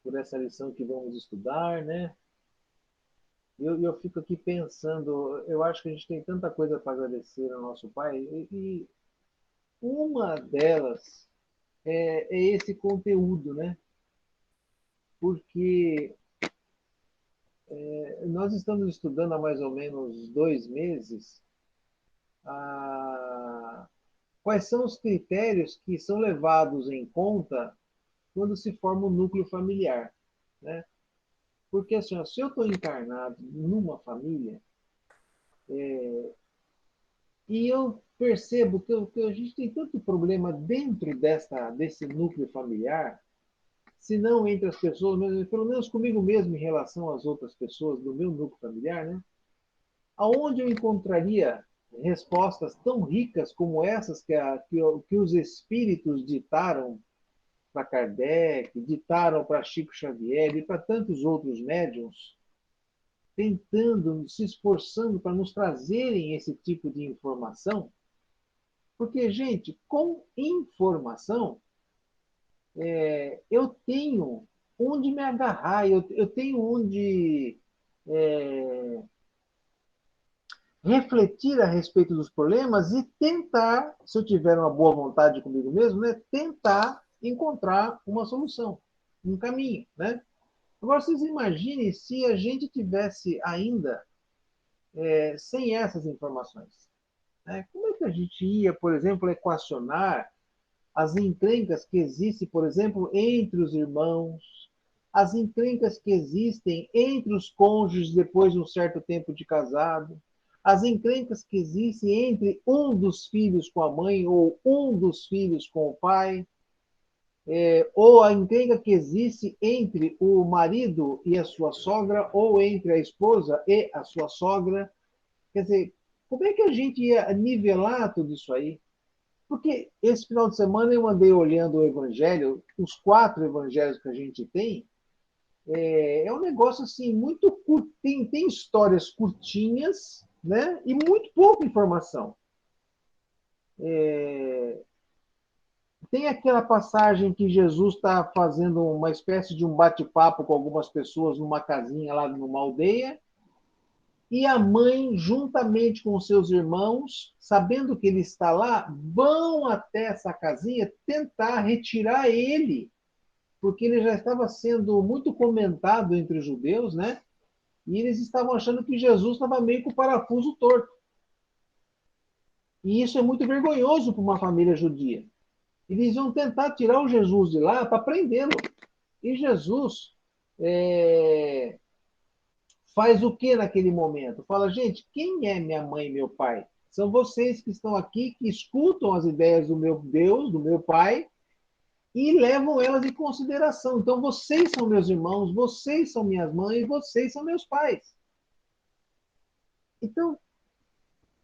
por essa lição que vamos estudar, né? Eu fico aqui pensando, eu acho que a gente tem tanta coisa para agradecer ao nosso Pai, e uma delas é esse conteúdo, né? Porque nós estamos estudando há mais ou menos 2 meses a, quais são os critérios que são levados em conta quando se forma um núcleo familiar, né? Porque assim, ó, se eu estou encarnado numa família, e eu percebo que a gente tem tanto problema dentro desse núcleo familiar, se não entre as pessoas, mas pelo menos comigo mesmo em relação às outras pessoas do meu núcleo familiar, né? Aonde eu encontraria respostas tão ricas como essas que os espíritos ditaram para Kardec, ditaram para Chico Xavier e para tantos outros médiums, tentando, se esforçando para nos trazerem esse tipo de informação? Porque, gente, com informação, eu tenho onde me agarrar, eu tenho onde é, refletir a respeito dos problemas e tentar, se eu tiver uma boa vontade comigo mesmo, né, tentar encontrar uma solução, um caminho, né? Agora, vocês imaginem se a gente tivesse ainda sem essas informações, né? Como é que a gente ia, por exemplo, equacionar as encrencas que existem, por exemplo, entre os irmãos, as encrencas que existem entre os cônjuges depois de um certo tempo de casado, as encrencas que existem entre um dos filhos com a mãe ou um dos filhos com o pai, ou a encrenca que existe entre o marido e a sua sogra, ou entre a esposa e a sua sogra. Quer dizer, como é que a gente ia nivelar tudo isso aí? Porque esse final de semana eu andei olhando o evangelho, os 4 evangelhos que a gente tem, é um negócio assim, muito curto, tem histórias curtinhas, né? E muito pouca informação. Tem aquela passagem que Jesus está fazendo uma espécie de um bate-papo com algumas pessoas numa casinha lá numa aldeia, e a mãe, juntamente com seus irmãos, sabendo que ele está lá, vão até essa casinha tentar retirar ele, porque ele já estava sendo muito comentado entre os judeus, né? E eles estavam achando que Jesus estava meio com o parafuso torto. E isso é muito vergonhoso para uma família judia. Eles iam tentar tirar o Jesus de lá para prendê-lo. E Jesus faz o que naquele momento? Fala, gente, quem é minha mãe e meu pai? São vocês que estão aqui, que escutam as ideias do meu Deus, do meu Pai, e levam elas em consideração. Então, vocês são meus irmãos, vocês são minhas mães, vocês são meus pais. Então,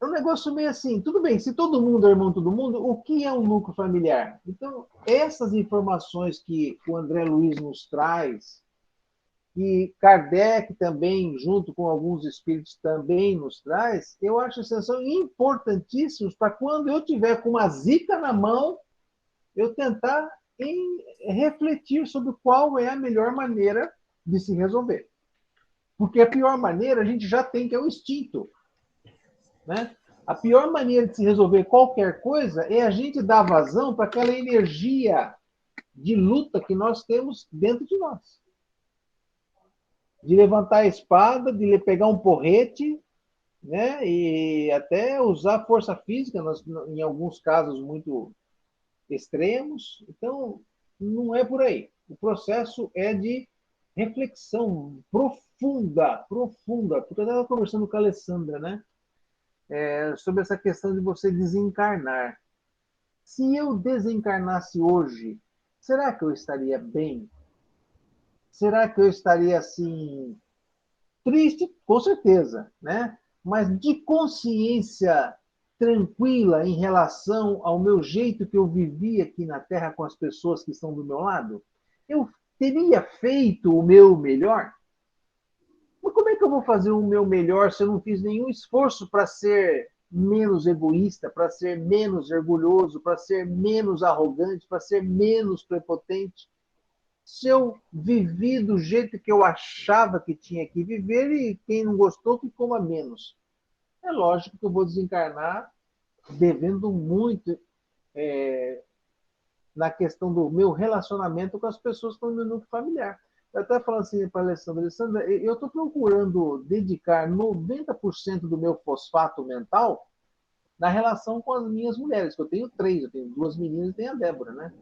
é um negócio meio assim, tudo bem, se todo mundo é irmão de todo mundo, o que é um núcleo familiar? Então, essas informações que o André Luiz nos traz, que Kardec também, junto com alguns espíritos, também nos traz, eu acho que são importantíssimos para quando eu tiver com uma zica na mão, eu tentar refletir sobre qual é a melhor maneira de se resolver. Porque a pior maneira a gente já tem, que é o instinto. Né? A pior maneira de se resolver qualquer coisa é a gente dar vazão para aquela energia de luta que nós temos dentro de nós. De levantar a espada, de pegar um porrete, né? E até usar força física, em alguns casos muito extremos. Então, não é por aí. O processo é de reflexão profunda, profunda. Porque eu estava conversando com a Alessandra, né? Sobre essa questão de você desencarnar. Se eu desencarnasse hoje, será que eu estaria bem? Será que eu estaria assim triste? Com certeza, né? Mas de consciência tranquila em relação ao meu jeito que eu vivi aqui na Terra com as pessoas que estão do meu lado? Eu teria feito o meu melhor? Mas como é que eu vou fazer o meu melhor se eu não fiz nenhum esforço para ser menos egoísta, para ser menos orgulhoso, para ser menos arrogante, para ser menos prepotente? se eu vivi do jeito que eu achava que tinha que viver e quem não gostou que coma menos. É lógico que eu vou desencarnar devendo muito na questão do meu relacionamento com as pessoas que estão no meu núcleo familiar. Eu até falo assim para a Alessandra, eu estou procurando dedicar 90% do meu fosfato mental na relação com as minhas mulheres, que eu tenho três, eu tenho duas meninas e tenho a Débora, né?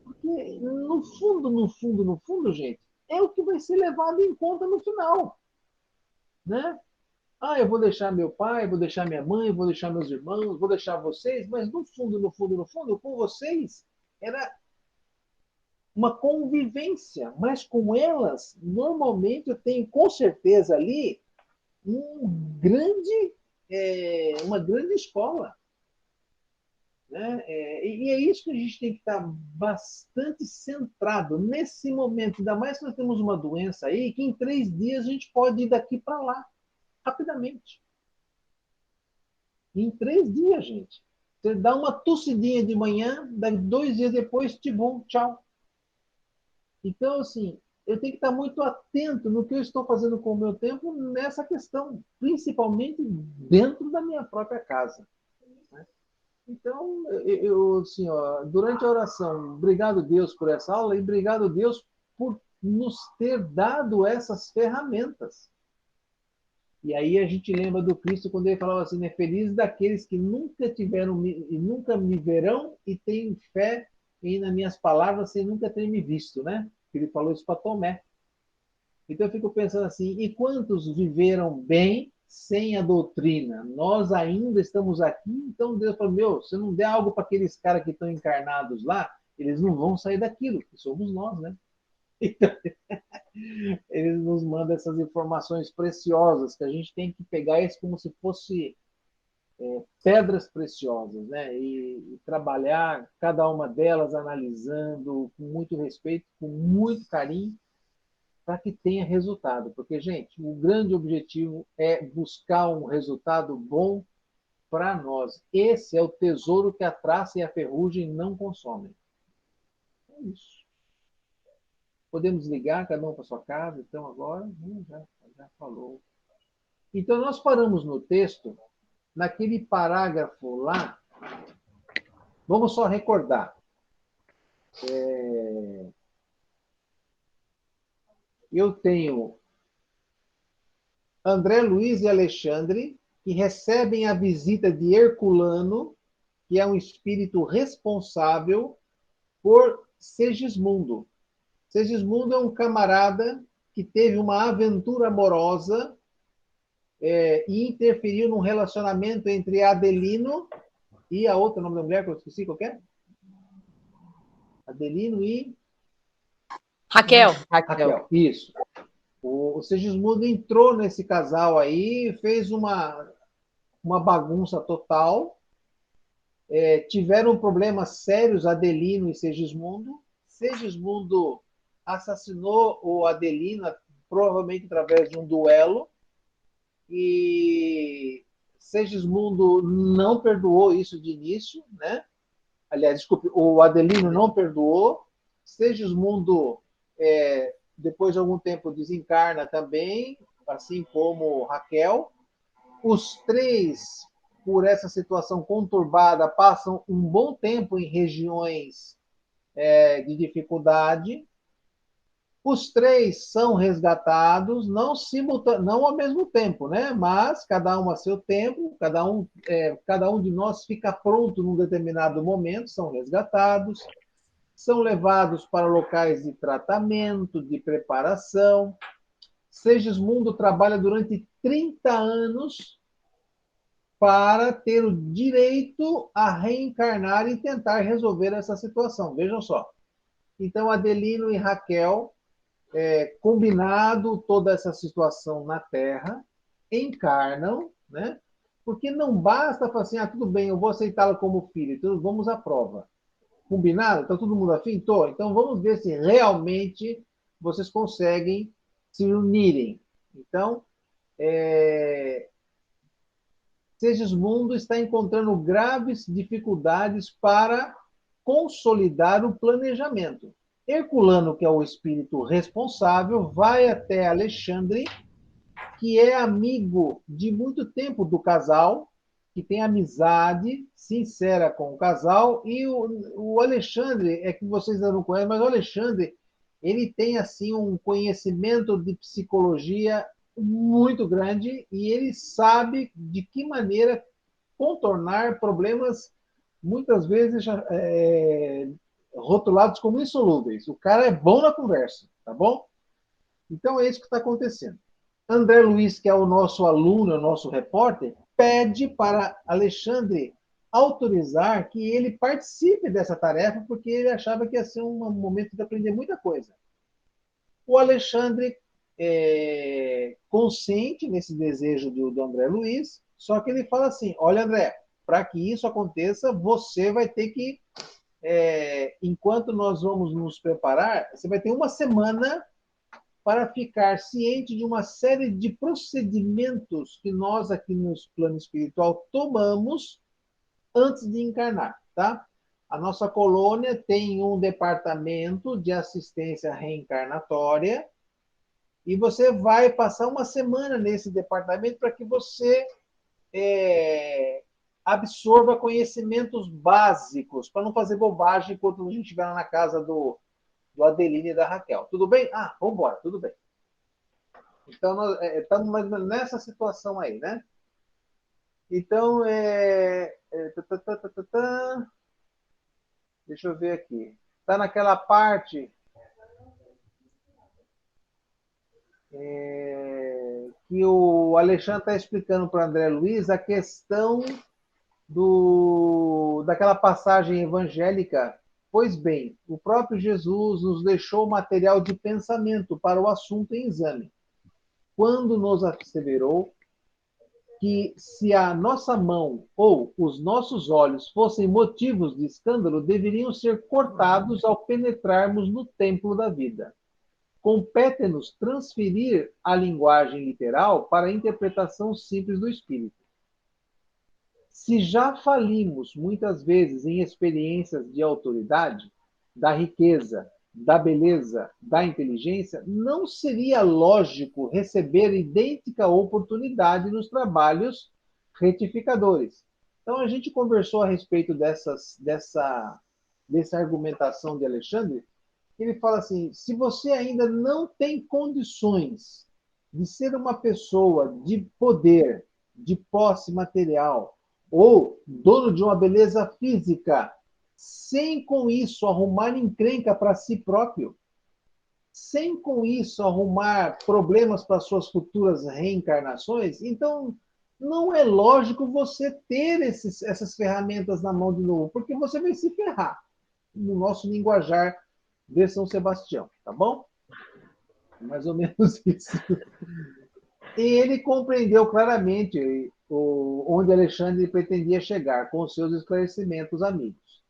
Porque, no fundo, no fundo, no fundo, gente, é o que vai ser levado em conta no final, né? Ah, eu vou deixar meu pai, vou deixar minha mãe, vou deixar meus irmãos, vou deixar vocês, mas no fundo, no fundo, no fundo, com vocês era uma convivência, mas com elas, normalmente eu tenho com certeza ali uma grande escola. Né? E é isso que a gente tem que estar bastante centrado nesse momento, ainda mais que nós temos uma doença aí que em 3 dias a gente pode ir daqui para lá, rapidamente. Em 3 dias, gente. Você dá uma tossidinha de manhã, 2 dias depois, bom, tchau. Então, assim, eu tenho que estar muito atento no que eu estou fazendo com o meu tempo nessa questão, principalmente dentro da minha própria casa. Né? Então, assim, ó, durante a oração, obrigado Deus por essa aula e obrigado Deus por nos ter dado essas ferramentas. E aí a gente lembra do Cristo quando ele falava assim, né, felizes daqueles que nunca tiveram e nunca me verão e têm fé em nas minhas palavras sem nunca ter me visto, né? Ele falou isso para Tomé. Então eu fico pensando assim, e quantos viveram bem sem a doutrina? Nós ainda estamos aqui, então Deus falou, meu, se não der algo para aqueles caras que estão encarnados lá, eles não vão sair daquilo, que somos nós, né? Então, eles nos mandam essas informações preciosas que a gente tem que pegar isso como se fosse pedras preciosas, né? E trabalhar cada uma delas analisando com muito respeito, com muito carinho, para que tenha resultado. Porque, gente, o grande objetivo é buscar um resultado bom para nós. Esse é o tesouro que a traça e a ferrugem não consomem. É isso. Podemos ligar cada um para sua casa, então agora já falou. Então nós paramos no texto, naquele parágrafo lá, vamos só recordar. Eu tenho André Luiz e Alexandre, que recebem a visita de Herculano, que é um espírito responsável por Segismundo. Segismundo é um camarada que teve uma aventura amorosa e interferiu num relacionamento entre Adelino e a outra, o nome da mulher que eu esqueci, qual é? Adelino e... Raquel. Raquel, isso. O Segismundo entrou nesse casal aí, fez uma bagunça total, tiveram problemas sérios, Adelino e Segismundo. Segismundo assassinou o Adelino, provavelmente através de um duelo, e Segismundo não perdoou isso de início, né? Aliás, desculpe, o Adelino não perdoou. Segismundo, depois de algum tempo, desencarna também, assim como Raquel. Os três, por essa situação conturbada, passam um bom tempo em regiões de dificuldade. Os três são resgatados, não ao mesmo tempo, né? Mas cada um a seu tempo, cada um de nós fica pronto num determinado momento, são resgatados, são levados para locais de tratamento, de preparação. Segismundo trabalha durante 30 anos para ter o direito a reencarnar e tentar resolver essa situação. Vejam só. Então, Adelino e Raquel, combinado toda essa situação na Terra, encarnam, né? Porque não basta falar assim, tudo bem, eu vou aceitá-la como filho, então vamos à prova. Combinado? Está todo mundo afim? Tô. Então vamos ver se realmente vocês conseguem se unirem. Então, Segismundo está encontrando graves dificuldades para consolidar o planejamento. Herculano, que é o espírito responsável, vai até Alexandre, que é amigo de muito tempo do casal, que tem amizade sincera com o casal, e o Alexandre, é que vocês ainda não conhecem, mas o Alexandre, ele tem assim um conhecimento de psicologia muito grande e ele sabe de que maneira contornar problemas muitas vezes rotulados como insolúveis. O cara é bom na conversa, tá bom? Então é isso que está acontecendo. André Luiz, que é o nosso aluno, o nosso repórter, pede para Alexandre autorizar que ele participe dessa tarefa, porque ele achava que ia ser um momento de aprender muita coisa. O Alexandre consente nesse desejo do André Luiz, só que ele fala assim: olha, André, para que isso aconteça, você vai ter que, enquanto nós vamos nos preparar, você vai ter uma semana para ficar ciente de uma série de procedimentos que nós aqui no plano espiritual tomamos antes de encarnar, tá? A nossa colônia tem um departamento de assistência reencarnatória e você vai passar uma semana nesse departamento para que você absorva conhecimentos básicos, para não fazer bobagem enquanto a gente estiver na casa do Adeline e da Raquel. Tudo bem? Ah, vamos embora, tudo bem. Então, nós estamos mais ou menos nessa situação aí, né? Então, deixa eu ver aqui. Está naquela parte que o Alexandre está explicando para o André Luiz a questão daquela passagem evangélica. Pois bem, o próprio Jesus nos deixou material de pensamento para o assunto em exame, quando nos asseverou que se a nossa mão ou os nossos olhos fossem motivos de escândalo, deveriam ser cortados ao penetrarmos no templo da vida. Compete-nos transferir a linguagem literal para a interpretação simples do espírito. Se já falimos muitas vezes em experiências de autoridade, da riqueza, da beleza, da inteligência, não seria lógico receber idêntica oportunidade nos trabalhos retificadores. Então, a gente conversou a respeito dessa argumentação de Alexandre. Ele fala assim: se você ainda não tem condições de ser uma pessoa de poder, de posse material, ou dono de uma beleza física, sem com isso arrumar encrenca para si próprio, sem com isso arrumar problemas para suas futuras reencarnações, então não é lógico você ter essas ferramentas na mão de novo, porque você vai se ferrar. No nosso linguajar de São Sebastião, tá bom? Mais ou menos isso. E ele compreendeu claramente onde Alexandre pretendia chegar com os seus esclarecimentos amigos.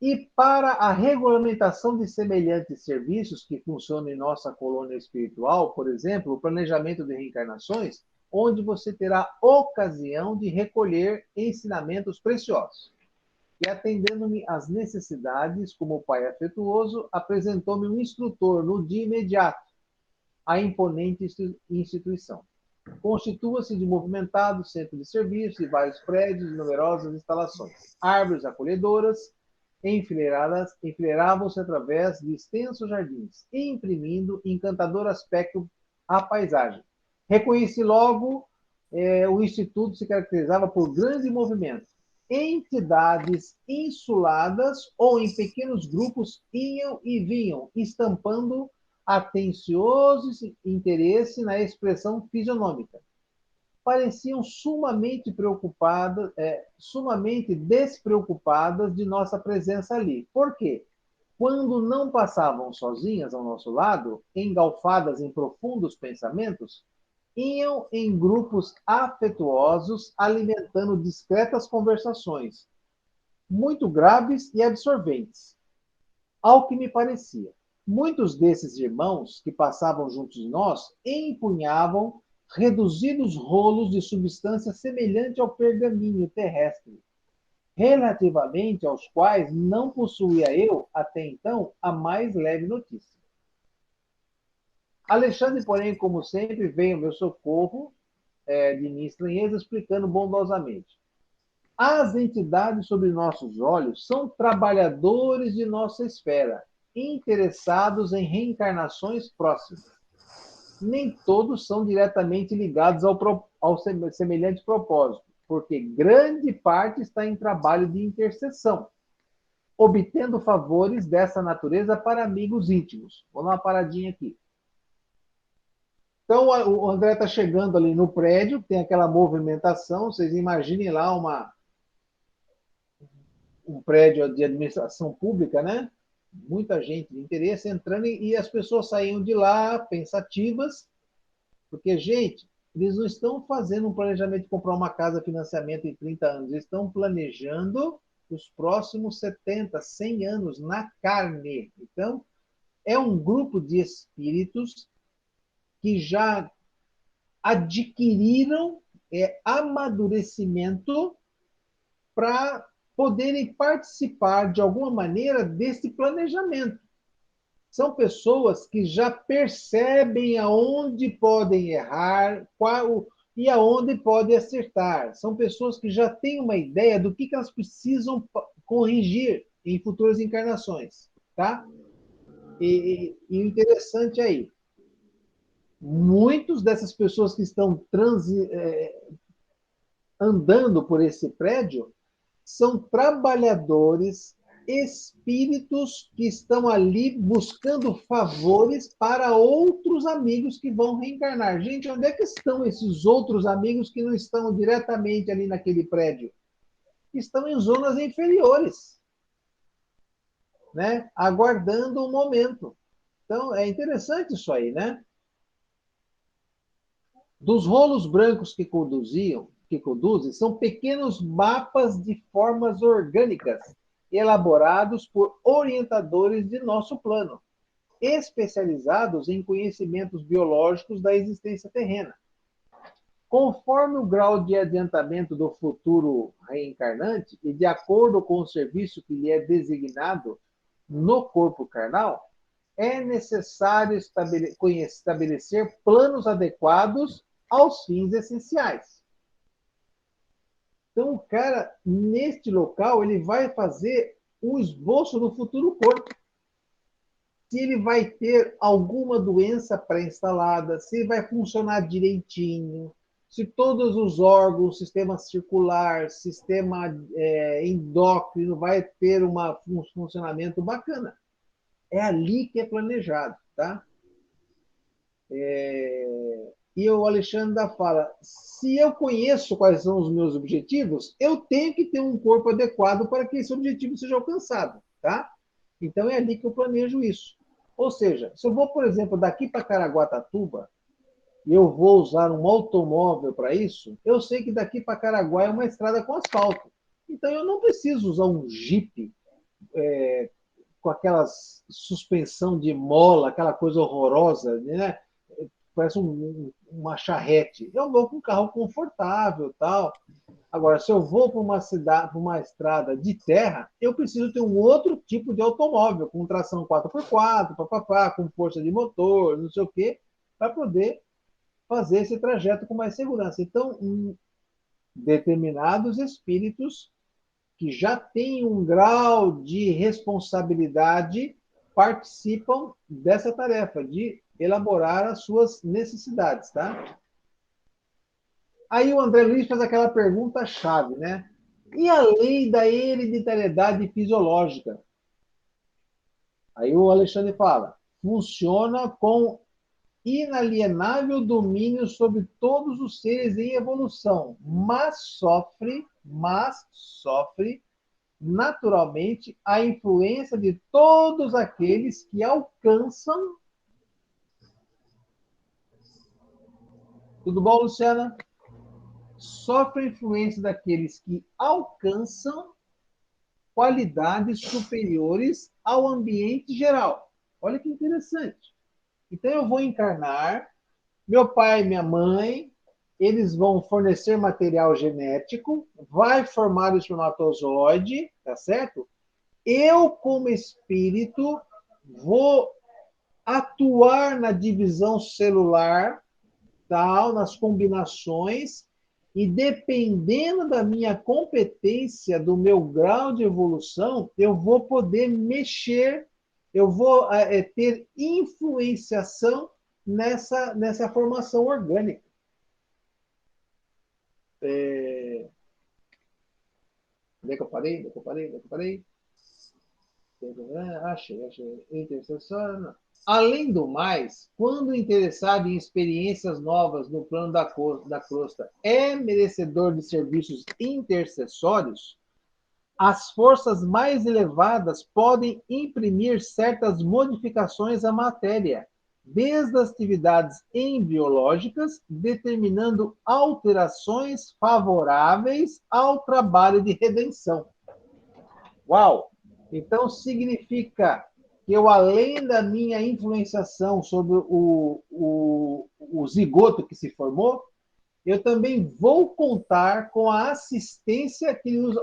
E para a regulamentação de semelhantes serviços que funcionam em nossa colônia espiritual, por exemplo, o planejamento de reencarnações, onde você terá ocasião de recolher ensinamentos preciosos. E atendendo-me às necessidades, como pai afetuoso, apresentou-me um instrutor no dia imediato, a imponente instituição. Constitua-se de movimentado centro de serviço, de vários prédios e numerosas instalações. Árvores acolhedoras enfileiravam-se através de extensos jardins, imprimindo encantador aspecto à paisagem. Reconheci logo, o Instituto se caracterizava por grande movimento. Entidades insuladas ou em pequenos grupos iam e vinham, estampando atencioso interesse na expressão fisionômica. Pareciam sumamente preocupadas, sumamente despreocupadas de nossa presença ali. Por quê? Quando não passavam sozinhas ao nosso lado, engalfadas em profundos pensamentos, iam em grupos afetuosos, alimentando discretas conversações, muito graves e absorventes. Ao que me parecia, muitos desses irmãos que passavam juntos de nós empunhavam reduzidos rolos de substância semelhante ao pergaminho terrestre, relativamente aos quais não possuía eu, até então, a mais leve notícia. Alexandre, porém, como sempre, veio ao meu socorro de minha estranheza, explicando bondosamente. As entidades sob nossos olhos são trabalhadores de nossa esfera, interessados em reencarnações próximas. Nem todos são diretamente ligados ao semelhante propósito, porque grande parte está em trabalho de intercessão, obtendo favores dessa natureza para amigos íntimos. Vou dar uma paradinha aqui. Então, o André está chegando ali no prédio, tem aquela movimentação, vocês imaginem lá um prédio de administração pública, né? Muita gente de interesse entrando e as pessoas saíam de lá pensativas, porque, gente, eles não estão fazendo um planejamento de comprar uma casa financiamento em 30 anos, eles estão planejando os próximos 70, 100 anos na carne. Então, é um grupo de espíritos que já adquiriram amadurecimento para poderem participar de alguma maneira desse planejamento. São pessoas que já percebem aonde podem errar e aonde podem acertar. São pessoas que já têm uma ideia do que elas precisam corrigir em futuras encarnações. Tá? E o interessante aí, muitas dessas pessoas que estão andando por esse prédio são trabalhadores, espíritos que estão ali buscando favores para outros amigos que vão reencarnar. Gente, onde é que estão esses outros amigos que não estão diretamente ali naquele prédio? Estão em zonas inferiores, né? Aguardando um momento. Então, é interessante isso aí, né? Dos rolos brancos que conduzem, são pequenos mapas de formas orgânicas, elaborados por orientadores de nosso plano, especializados em conhecimentos biológicos da existência terrena. Conforme o grau de adiantamento do futuro reencarnante e de acordo com o serviço que lhe é designado no corpo carnal, é necessário estabelecer planos adequados aos fins essenciais. Então, o cara, neste local, ele vai fazer um esboço do futuro corpo. Se ele vai ter alguma doença pré-instalada, se ele vai funcionar direitinho, se todos os órgãos, sistema circular, sistema endócrino, vai ter um funcionamento bacana. É ali que é planejado, tá? E o Alexandre da fala, se eu conheço quais são os meus objetivos, eu tenho que ter um corpo adequado para que esse objetivo seja alcançado, tá? Então é ali que eu planejo isso. Ou seja, se eu vou, por exemplo, daqui para Caraguatatuba, e eu vou usar um automóvel para isso, eu sei que daqui para Caraguá é uma estrada com asfalto. Então eu não preciso usar um Jeep com aquelas suspensão de mola, aquela coisa horrorosa, né? Parece uma charrete. Eu vou com um carro confortável, tal. Agora, se eu vou para uma cidade, para uma estrada de terra, eu preciso ter um outro tipo de automóvel, com tração 4x4, papapá, com força de motor, não sei o quê, para poder fazer esse trajeto com mais segurança. Então, determinados espíritos que já têm um grau de responsabilidade participam dessa tarefa de elaborar as suas necessidades, tá? Aí o André Luiz faz aquela pergunta-chave, né? E a lei da hereditariedade fisiológica? Aí o Alexandre fala, funciona com inalienável domínio sobre todos os seres em evolução, mas sofre naturalmente a influência de todos aqueles que alcançam. Tudo bom, Luciana? Sofre a influência daqueles que alcançam qualidades superiores ao ambiente geral. Olha que interessante. Então eu vou encarnar, meu pai e minha mãe eles vão fornecer material genético, vai formar o espermatozoide, tá certo? Eu, como espírito, vou atuar na divisão celular, tal, nas combinações, e dependendo da minha competência, do meu grau de evolução, eu vou poder mexer, eu vou ter influenciação nessa formação orgânica. Onde é que eu parei? Onde é que eu parei? Onde é que eu parei? Achei. Intercessor. Não. Além do mais, quando interessado em experiências novas no plano da crosta é merecedor de serviços intercessórios, as forças mais elevadas podem imprimir certas modificações à matéria, desde as atividades embriológicas, determinando alterações favoráveis ao trabalho de redenção. Uau! Então, significa que eu, além da minha influenciação sobre o zigoto que se formou, eu também vou contar com a assistência que ele usa.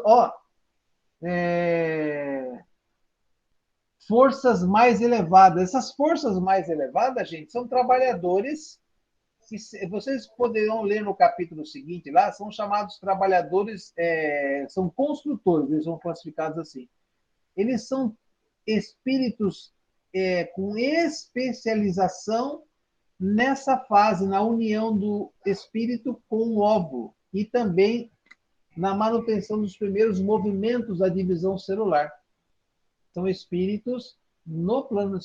Forças mais elevadas. Essas forças mais elevadas, gente, são trabalhadores que vocês poderão ler no capítulo seguinte lá, são chamados trabalhadores, são construtores, eles são classificados assim. Eles são espíritos com especialização nessa fase, na união do espírito com o óvulo e também na manutenção dos primeiros movimentos da divisão celular. São espíritos no plano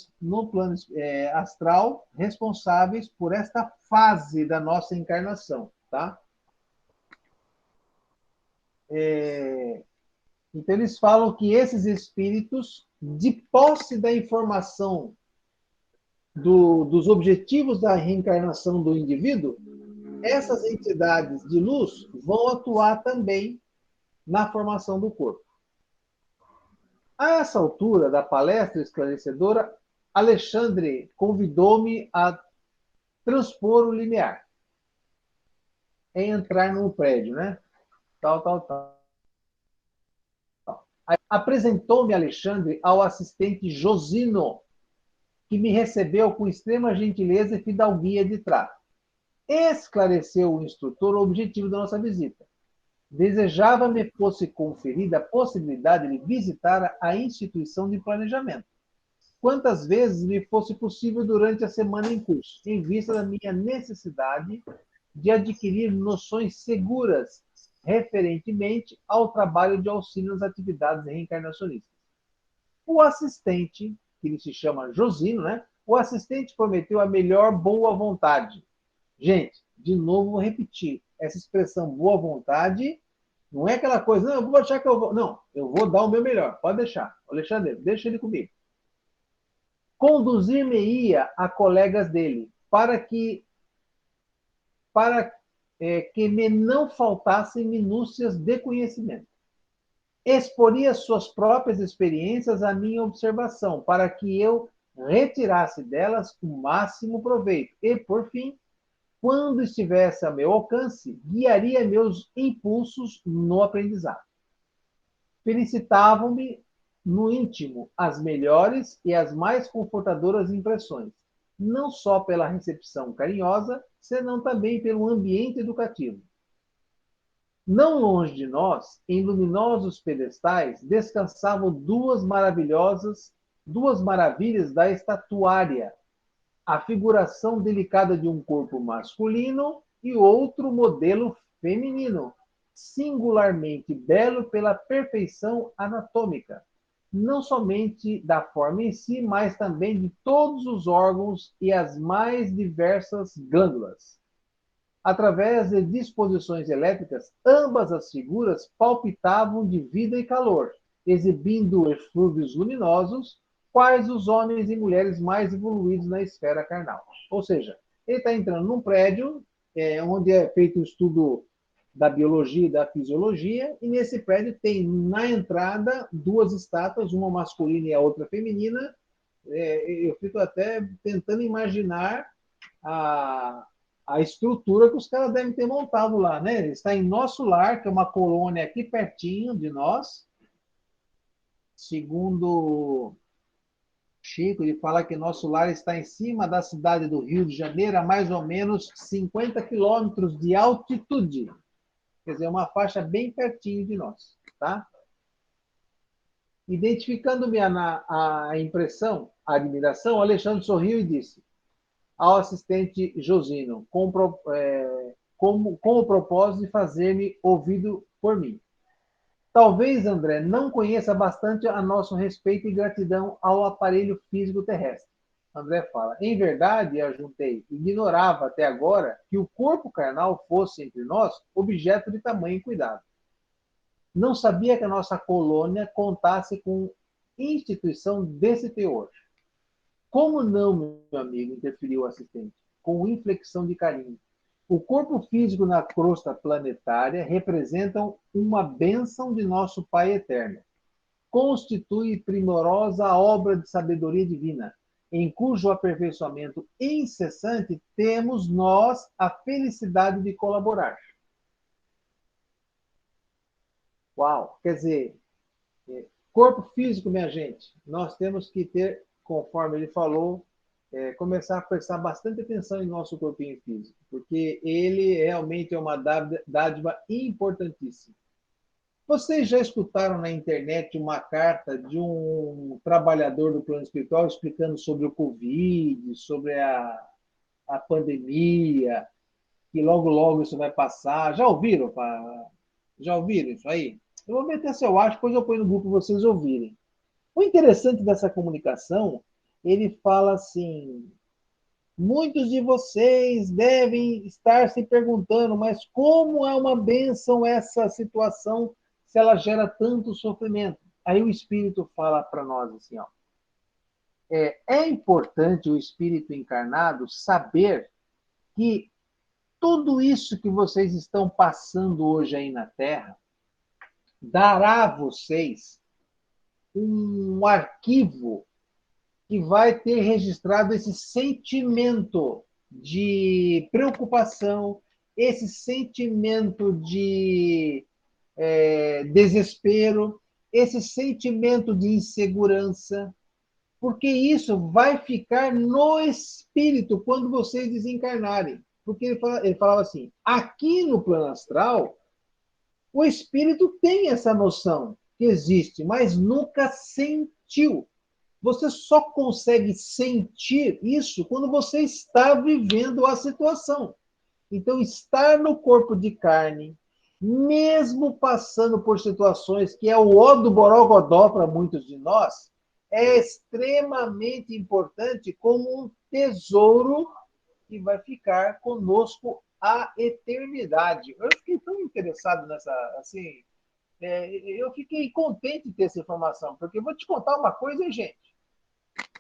astral responsáveis por esta fase da nossa encarnação, tá? Então, eles falam que esses espíritos, de posse da informação dos objetivos da reencarnação do indivíduo, essas entidades de luz vão atuar também na formação do corpo. A essa altura da palestra esclarecedora, Alexandre convidou-me a transpor o limiar, entrar no prédio, né? Tal. Apresentou-me Alexandre ao assistente Josino, que me recebeu com extrema gentileza e fidalguia de trato. Esclareceu o instrutor o objetivo da nossa visita. Desejava-me fosse conferida a possibilidade de visitar a instituição de planejamento, quantas vezes me fosse possível durante a semana em curso, em vista da minha necessidade de adquirir noções seguras referentemente ao trabalho de auxílio nas atividades reencarnacionistas. O assistente, que ele se chama Josino, né? O assistente prometeu a melhor boa vontade. Gente, de novo vou repetir, essa expressão boa vontade não é aquela coisa, não, eu vou achar que eu vou. Não, eu vou dar o meu melhor, pode deixar. Alexandre, deixa ele comigo. Conduzir-me-ia a colegas dele, para que me não faltassem minúcias de conhecimento. Exporia suas próprias experiências à minha observação, para que eu retirasse delas o máximo proveito. E, por fim, quando estivesse a meu alcance, guiaria meus impulsos no aprendizado. Felicitavam-me no íntimo as melhores e as mais confortadoras impressões, não só pela recepção carinhosa, senão também pelo ambiente educativo. Não longe de nós, em luminosos pedestais, descansavam duas maravilhas da estatuária, a figuração delicada de um corpo masculino e outro modelo feminino, singularmente belo pela perfeição anatômica, não somente da forma em si, mas também de todos os órgãos e as mais diversas glândulas. Através de disposições elétricas, ambas as figuras palpitavam de vida e calor, exibindo eflúvios luminosos, quais os homens e mulheres mais evoluídos na esfera carnal. Ou seja, ele está entrando num prédio onde é feito o estudo da biologia e da fisiologia, e nesse prédio tem na entrada duas estátuas, uma masculina e a outra feminina. Eu fico até tentando imaginar a a estrutura que os caras devem ter montado lá, né? Ele está em nosso lar, que é uma colônia aqui pertinho de nós. Segundo Chico, ele fala que nosso lar está em cima da cidade do Rio de Janeiro, a mais ou menos 50 quilômetros de altitude. Quer dizer, uma faixa bem pertinho de nós, tá? Identificando-me a impressão, a admiração, Alexandre sorriu e disse ao assistente Josino, com o propósito de fazer-me ouvido por mim. Talvez, André, não conheça bastante a nosso respeito e gratidão ao aparelho físico terrestre. André fala, em verdade, ajuntei, ignorava até agora que o corpo carnal fosse entre nós objeto de tamanho cuidado. Não sabia que a nossa colônia contasse com instituição desse teor. Como não, meu amigo, interferiu o assistente, com inflexão de carinho. O corpo físico na crosta planetária representam uma bênção de nosso Pai Eterno. Constitui primorosa obra de sabedoria divina, em cujo aperfeiçoamento incessante temos nós a felicidade de colaborar. Uau! Quer dizer, corpo físico, minha gente, nós temos que ter, conforme ele falou, começar a prestar bastante atenção em nosso corpinho físico, porque ele realmente é uma dádiva importantíssima. Vocês já escutaram na internet uma carta de um trabalhador do plano espiritual explicando sobre o Covid, sobre a pandemia, que logo, logo isso vai passar? Já ouviram? Já ouviram isso aí? Eu vou meter se eu acho, depois eu ponho no grupo para vocês ouvirem. O interessante dessa comunicação, ele fala assim, muitos de vocês devem estar se perguntando, mas como é uma bênção essa situação se ela gera tanto sofrimento? Aí o Espírito fala para nós assim, ó, é importante o Espírito encarnado saber que tudo isso que vocês estão passando hoje aí na Terra dará a vocês um arquivo que vai ter registrado esse sentimento de preocupação, esse sentimento de desespero, esse sentimento de insegurança, porque isso vai ficar no espírito quando vocês desencarnarem. Porque ele falava assim: aqui no plano astral, o espírito tem essa noção que existe, mas nunca sentiu. Você só consegue sentir isso quando você está vivendo a situação. Então, estar no corpo de carne, mesmo passando por situações que é o ó do borogodó para muitos de nós, é extremamente importante como um tesouro que vai ficar conosco a eternidade. Eu fiquei tão interessado nessa, assim, eu fiquei contente de ter essa informação, porque eu vou te contar uma coisa, gente,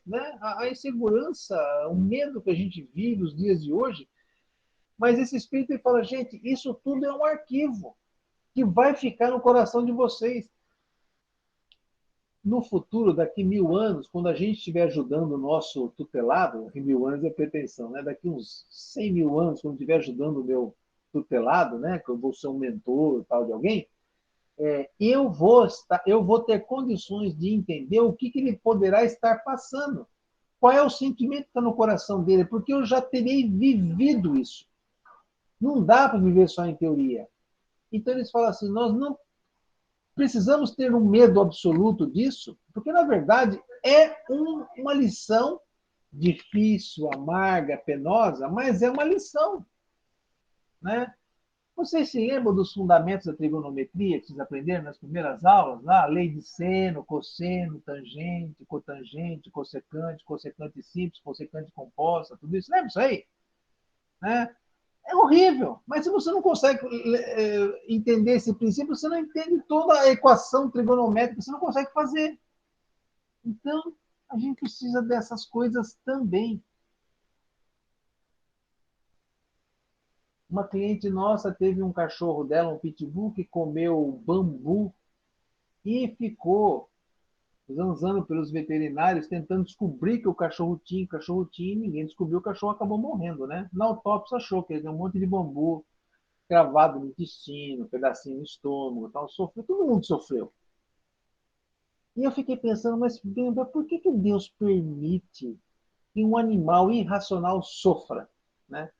né? A insegurança, o medo que a gente vive nos dias de hoje, mas esse espírito ele fala, gente, isso tudo é um arquivo que vai ficar no coração de vocês. No futuro, daqui 1000 anos, quando a gente estiver ajudando o nosso tutelado, em 1000 anos é pretensão, né? Daqui uns 100.000 anos, quando estiver ajudando o meu tutelado, né? Que eu vou ser um mentor tal de alguém, eu vou ter condições de entender o que ele poderá estar passando. Qual é o sentimento que está no coração dele? Porque eu já terei vivido isso. Não dá para viver só em teoria. Então eles falam assim, nós não precisamos ter um medo absoluto disso, porque na verdade é uma lição difícil, amarga, penosa, mas é uma lição, né? Vocês se lembram dos fundamentos da trigonometria que vocês aprenderam nas primeiras aulas? Lá, a lei de seno, cosseno, tangente, cotangente, cossecante, cossecante simples, cossecante composta, tudo isso. Lembra isso aí? Né? É horrível, mas se você não consegue entender esse princípio, você não entende toda a equação trigonométrica, você não consegue fazer. Então, a gente precisa dessas coisas também. Uma cliente nossa teve um cachorro dela, um pitbull, que comeu bambu e ficou zanzando pelos veterinários, tentando descobrir que o cachorro tinha, e ninguém descobriu, o cachorro acabou morrendo, né? Na autópsia achou que ele tem um monte de bambu cravado no intestino, pedacinho no estômago, tal, sofreu, todo mundo sofreu. E eu fiquei pensando, mas por que que Deus permite que um animal irracional sofra, né?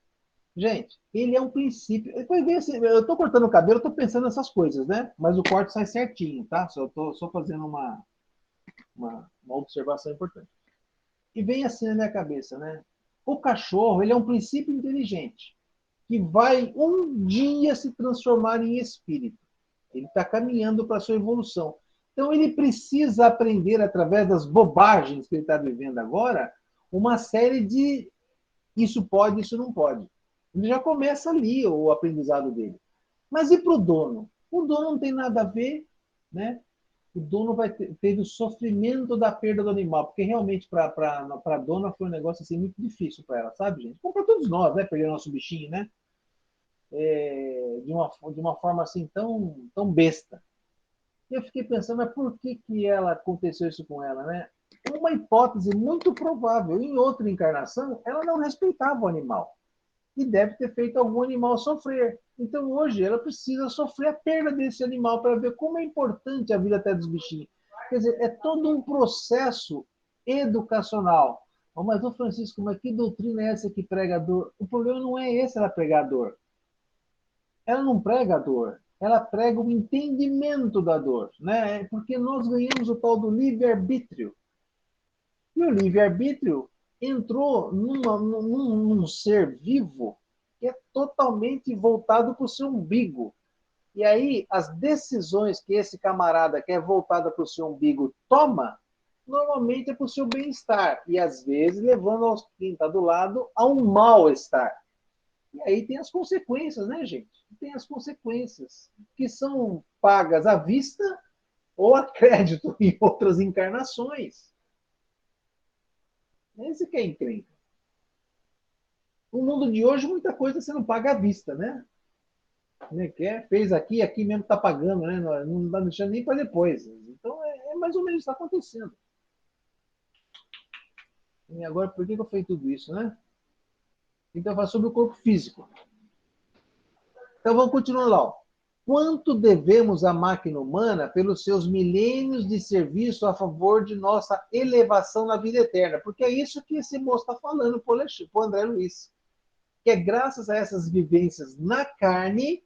Gente, ele é um princípio. Depois vem assim, eu estou cortando o cabelo, estou pensando nessas coisas, né? Mas o corte sai certinho, tá? Só estou só fazendo uma observação importante. E vem assim na minha cabeça, né? O cachorro, ele é um princípio inteligente que vai um dia se transformar em espírito. Ele está caminhando para a sua evolução. Então, ele precisa aprender, através das bobagens que ele está vivendo agora, uma série de isso pode, isso não pode. Ele já começa ali o aprendizado dele. Mas e para o dono? O dono não tem nada a ver, né? O dono teve o sofrimento da perda do animal, porque realmente para a dona foi um negócio assim, muito difícil para ela, sabe, gente? Como para todos nós, né? Perder nosso bichinho, né? De uma forma assim tão besta. E eu fiquei pensando, mas por que ela aconteceu isso com ela, né? Uma hipótese muito provável. Em outra encarnação, ela não respeitava o animal e deve ter feito algum animal sofrer. Então, hoje, ela precisa sofrer a perda desse animal para ver como é importante a vida até dos bichinhos. Quer dizer, é todo um processo educacional. Oh, mas, ô Francisco, mas que doutrina é essa que prega a dor? O problema não é esse, ela pregar a dor. Ela não prega a dor, ela prega o entendimento da dor, né? Porque nós ganhamos o tal do livre-arbítrio. E o livre-arbítrio entrou num ser vivo que é totalmente voltado para o seu umbigo. E aí, as decisões que esse camarada que é voltada para o seu umbigo toma, normalmente é para o seu bem-estar. E, às vezes, levando quem está do lado a um mal-estar. E aí tem as consequências, né, gente? Tem as consequências, que são pagas à vista ou a crédito em outras encarnações. Esse que é encrenca. No mundo de hoje, muita coisa você não paga à vista, né? Fez aqui, aqui mesmo está pagando, né? Não está deixando nem para depois. Então, é mais ou menos isso que está acontecendo. E agora, por que eu falei tudo isso, né? Então, eu falo sobre o corpo físico. Então, vamos continuar lá. Ó. Quanto devemos à máquina humana pelos seus milênios de serviço a favor de nossa elevação na vida eterna? Porque é isso que esse moço está falando para o André Luiz. Que é graças a essas vivências na carne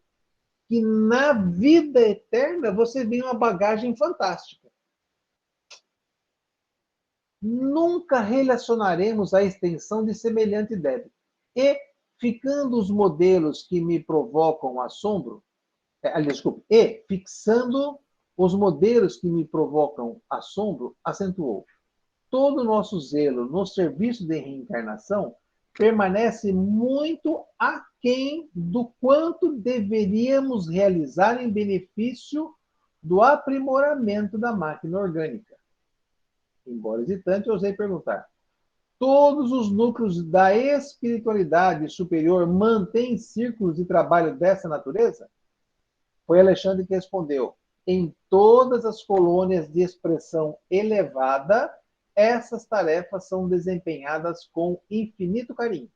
que na vida eterna você tem uma bagagem fantástica. Nunca relacionaremos a extensão de semelhante débito. E, ficando os modelos que me provocam assombro, desculpe, e, fixando os modelos que me provocam assombro, acentuou. Todo o nosso zelo no serviço de reencarnação permanece muito aquém do quanto deveríamos realizar em benefício do aprimoramento da máquina orgânica. Embora hesitante, eu ousei perguntar. Todos os núcleos da espiritualidade superior mantêm círculos de trabalho dessa natureza? Foi Alexandre que respondeu. Em todas as colônias de expressão elevada, essas tarefas são desempenhadas com infinito carinho.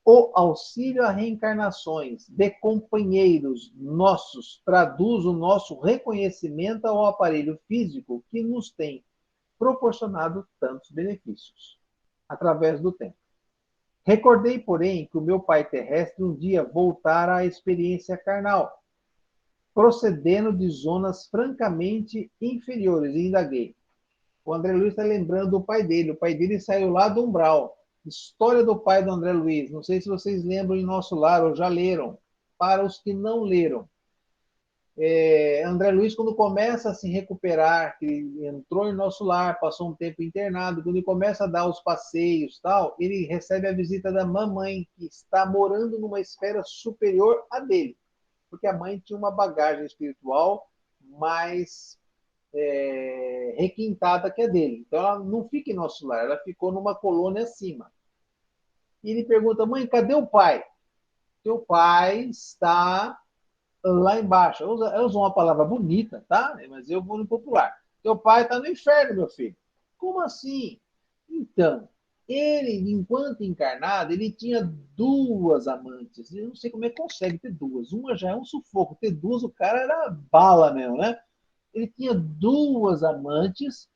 O auxílio a reencarnações de companheiros nossos traduz o nosso reconhecimento ao aparelho físico que nos tem proporcionado tantos benefícios, através do tempo. Recordei, porém, que o meu pai terrestre um dia voltara à experiência carnal, procedendo de zonas francamente inferiores, e indaguei. O André Luiz está lembrando do pai dele. O pai dele saiu lá do umbral. História do pai do André Luiz. Não sei se vocês lembram em Nosso Lar ou já leram. Para os que não leram. André Luiz, quando começa a se recuperar, que entrou em Nosso Lar, passou um tempo internado, quando ele começa a dar os passeios tal, ele recebe a visita da mamãe, que está morando numa esfera superior à dele. Porque a mãe tinha uma bagagem espiritual mais requintada que a dele. Então ela não fica em Nosso Lar, ela ficou numa colônia acima. E ele pergunta, mãe, cadê o pai? Teu pai está lá embaixo. Ela usa uma palavra bonita, tá? Mas eu vou no popular. Teu pai está no inferno, meu filho. Como assim? Então, ele, enquanto encarnado, ele tinha duas amantes. Eu não sei como é que consegue ter duas. Uma já é um sufoco. Ter duas, o cara era bala mesmo, né? Ele tinha duas amantes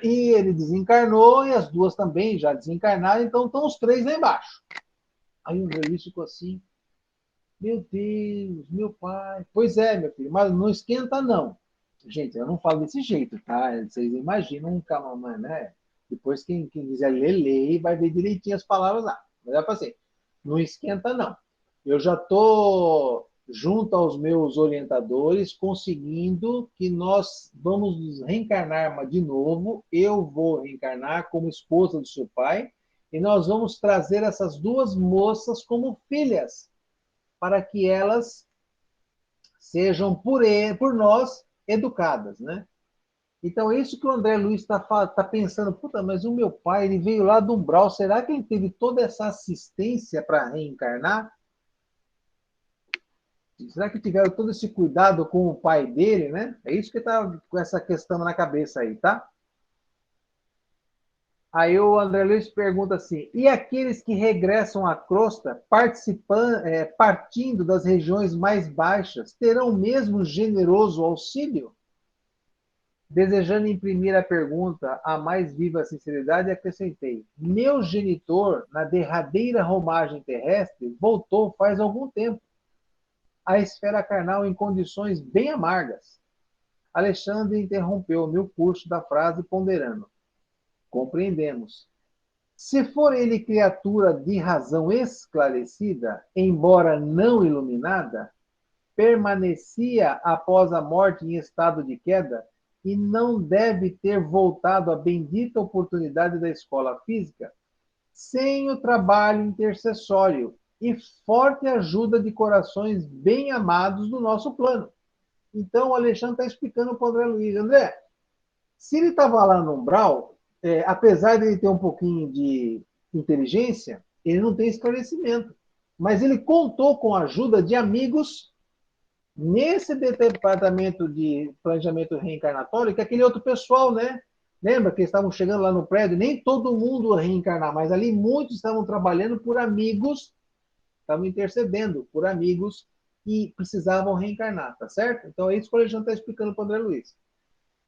e ele desencarnou e as duas também já desencarnaram, então estão os três lá embaixo. Aí o André Luiz ficou assim, meu Deus, meu pai. Pois é, meu filho, mas não esquenta, não. Gente, eu não falo desse jeito, tá? Vocês imaginam um camamã, né? Depois, quem quiser ler, lê e vai ver direitinho as palavras lá. Mas é para assim, não esquenta, não. Eu já estou junto aos meus orientadores, conseguindo que nós vamos reencarnar de novo. Eu vou reencarnar como esposa do seu pai, e nós vamos trazer essas duas moças como filhas para que elas sejam por nós educadas, né? Então, é isso que o André Luiz tá pensando. Puta, mas o meu pai, ele veio lá do umbral. Será que ele teve toda essa assistência para reencarnar? Será que tiveram todo esse cuidado com o pai dele, né? É isso que tá com essa questão na cabeça aí, tá? Aí o André Luiz pergunta assim: e aqueles que regressam à crosta, partindo das regiões mais baixas, terão o mesmo generoso auxílio? Desejando imprimir a pergunta a mais viva sinceridade, acrescentei: meu genitor, na derradeira romagem terrestre, voltou faz algum tempo à esfera carnal em condições bem amargas. Alexandre interrompeu-me o curso da frase, ponderando: compreendemos. Se for ele criatura de razão esclarecida, embora não iluminada, permanecia após a morte em estado de queda e não deve ter voltado à bendita oportunidade da escola física sem o trabalho intercessório e forte ajuda de corações bem amados do nosso plano. Então, o Alexandre está explicando para o André Luiz. André, se ele estava lá no umbral, apesar de ele ter um pouquinho de inteligência, ele não tem esclarecimento. Mas ele contou com a ajuda de amigos nesse departamento de planejamento reencarnatório, que é aquele outro pessoal, né? Lembra que eles estavam chegando lá no prédio, nem todo mundo reencarnar, mas ali muitos estavam trabalhando por amigos, estavam intercedendo por amigos que precisavam reencarnar, tá certo? Então é isso que o Alexandre está explicando para o André Luiz.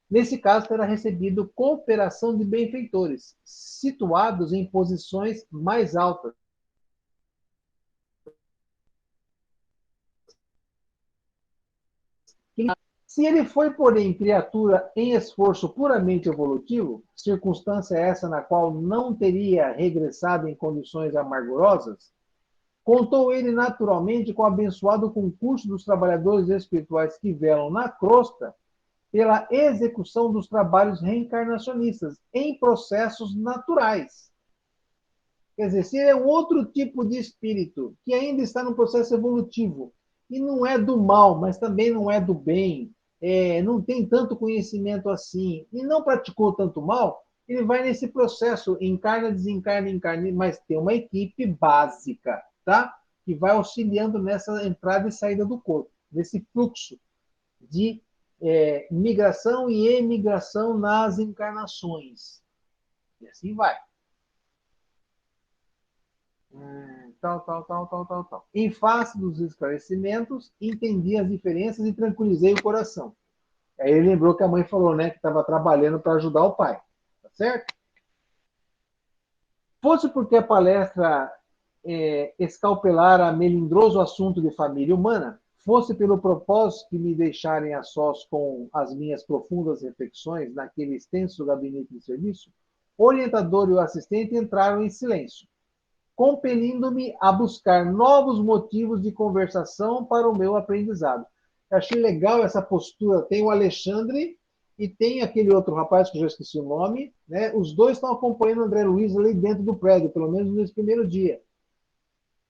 Nesse caso, terá recebido cooperação de benfeitores, situados em posições mais altas. Se ele foi, porém, criatura em esforço puramente evolutivo, circunstância essa na qual não teria regressado em condições amargurosas, contou ele naturalmente com o abençoado concurso dos trabalhadores espirituais que velam na crosta pela execução dos trabalhos reencarnacionistas em processos naturais. Quer dizer, se é um outro tipo de espírito que ainda está no processo evolutivo e não é do mal, mas também não é do bem, não tem tanto conhecimento assim e não praticou tanto mal, ele vai nesse processo, encarna, desencarna, encarna, mas tem uma equipe básica, tá? Que vai auxiliando nessa entrada e saída do corpo, nesse fluxo de migração e emigração nas encarnações. E assim vai. Tal. Em face dos esclarecimentos, entendi as diferenças e tranquilizei o coração. Aí ele lembrou que a mãe falou, né, que estava trabalhando para ajudar o pai. Tá certo? Fosse porque a palestra escalpelara melindroso assunto de família humana, fosse pelo propósito de me deixarem a sós com as minhas profundas reflexões naquele extenso gabinete de serviço, o orientador e o assistente entraram em silêncio, compelindo-me a buscar novos motivos de conversação para o meu aprendizado. Eu achei legal essa postura. Tem o Alexandre e tem aquele outro rapaz que eu já esqueci o nome, né? Os dois estão acompanhando o André Luiz ali dentro do prédio, pelo menos nesse primeiro dia.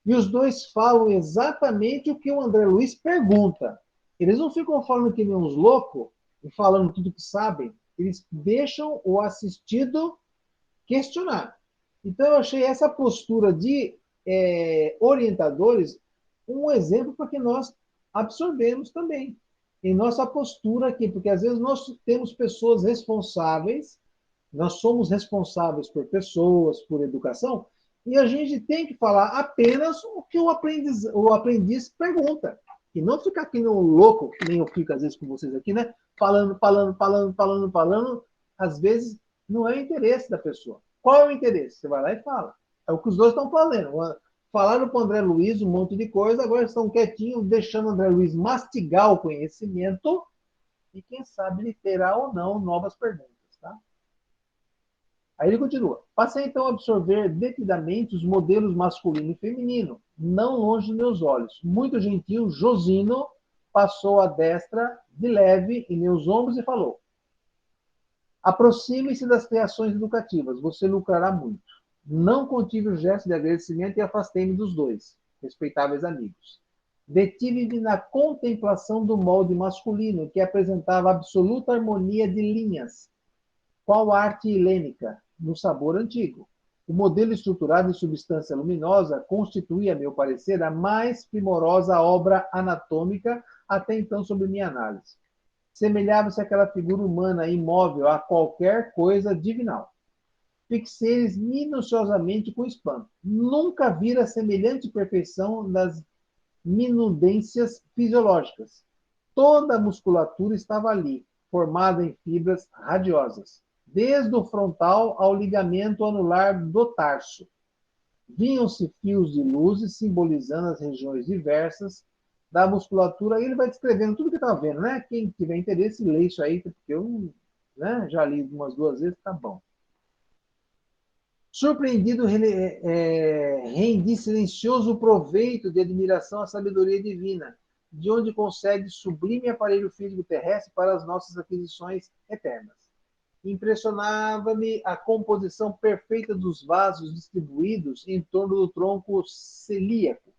E os dois falam exatamente o que o André Luiz pergunta. Eles não ficam falando que nem uns loucos e falando tudo que sabem. Eles deixam o assistido questionar. Então, eu achei essa postura de orientadores um exemplo para que nós absorvemos também. em nossa postura aqui, porque às vezes nós temos pessoas responsáveis, nós somos responsáveis por pessoas, por educação, e a gente tem que falar apenas o que o aprendiz pergunta. E não ficar aqui no louco, que nem eu fico às vezes com vocês aqui, né? Falando. Às vezes não é o interesse da pessoa. Qual é o interesse? Você vai lá e fala. É o que os dois estão fazendo. Falaram para o André Luiz um monte de coisa, agora estão quietinhos, deixando o André Luiz mastigar o conhecimento e, quem sabe, ele terá ou não novas perguntas. Tá? Aí ele continua. Passei então a absorver detidamente os modelos masculino e feminino, não longe de meus olhos. Muito gentil, Josino passou a destra de leve em meus ombros e falou: aproxime-se das criações educativas, você lucrará muito. Não contive o gesto de agradecimento e afastei-me dos dois, respeitáveis amigos. Detive-me na contemplação do molde masculino, que apresentava absoluta harmonia de linhas, qual arte helênica, no sabor antigo. O modelo estruturado em substância luminosa constituía, a meu parecer, a mais primorosa obra anatômica até então sob minha análise. Semelhava-se àquela figura humana imóvel a qualquer coisa divinal. Fixei-lhes minuciosamente com espanto. Nunca vira semelhante perfeição das minudências fisiológicas. Toda a musculatura estava ali, formada em fibras radiosas, desde o frontal ao ligamento anular do tarso. Vinham-se fios de luzes simbolizando as regiões diversas da musculatura. Aí ele vai descrevendo tudo que está vendo, né? Quem tiver interesse, lê isso aí, porque eu, né, já li umas 2 vezes, tá bom. Surpreendido, rendi silencioso proveito de admiração à sabedoria divina, de onde consegue sublime aparelho físico terrestre para as nossas aquisições eternas. Impressionava-me a composição perfeita dos vasos distribuídos em torno do tronco celíaco,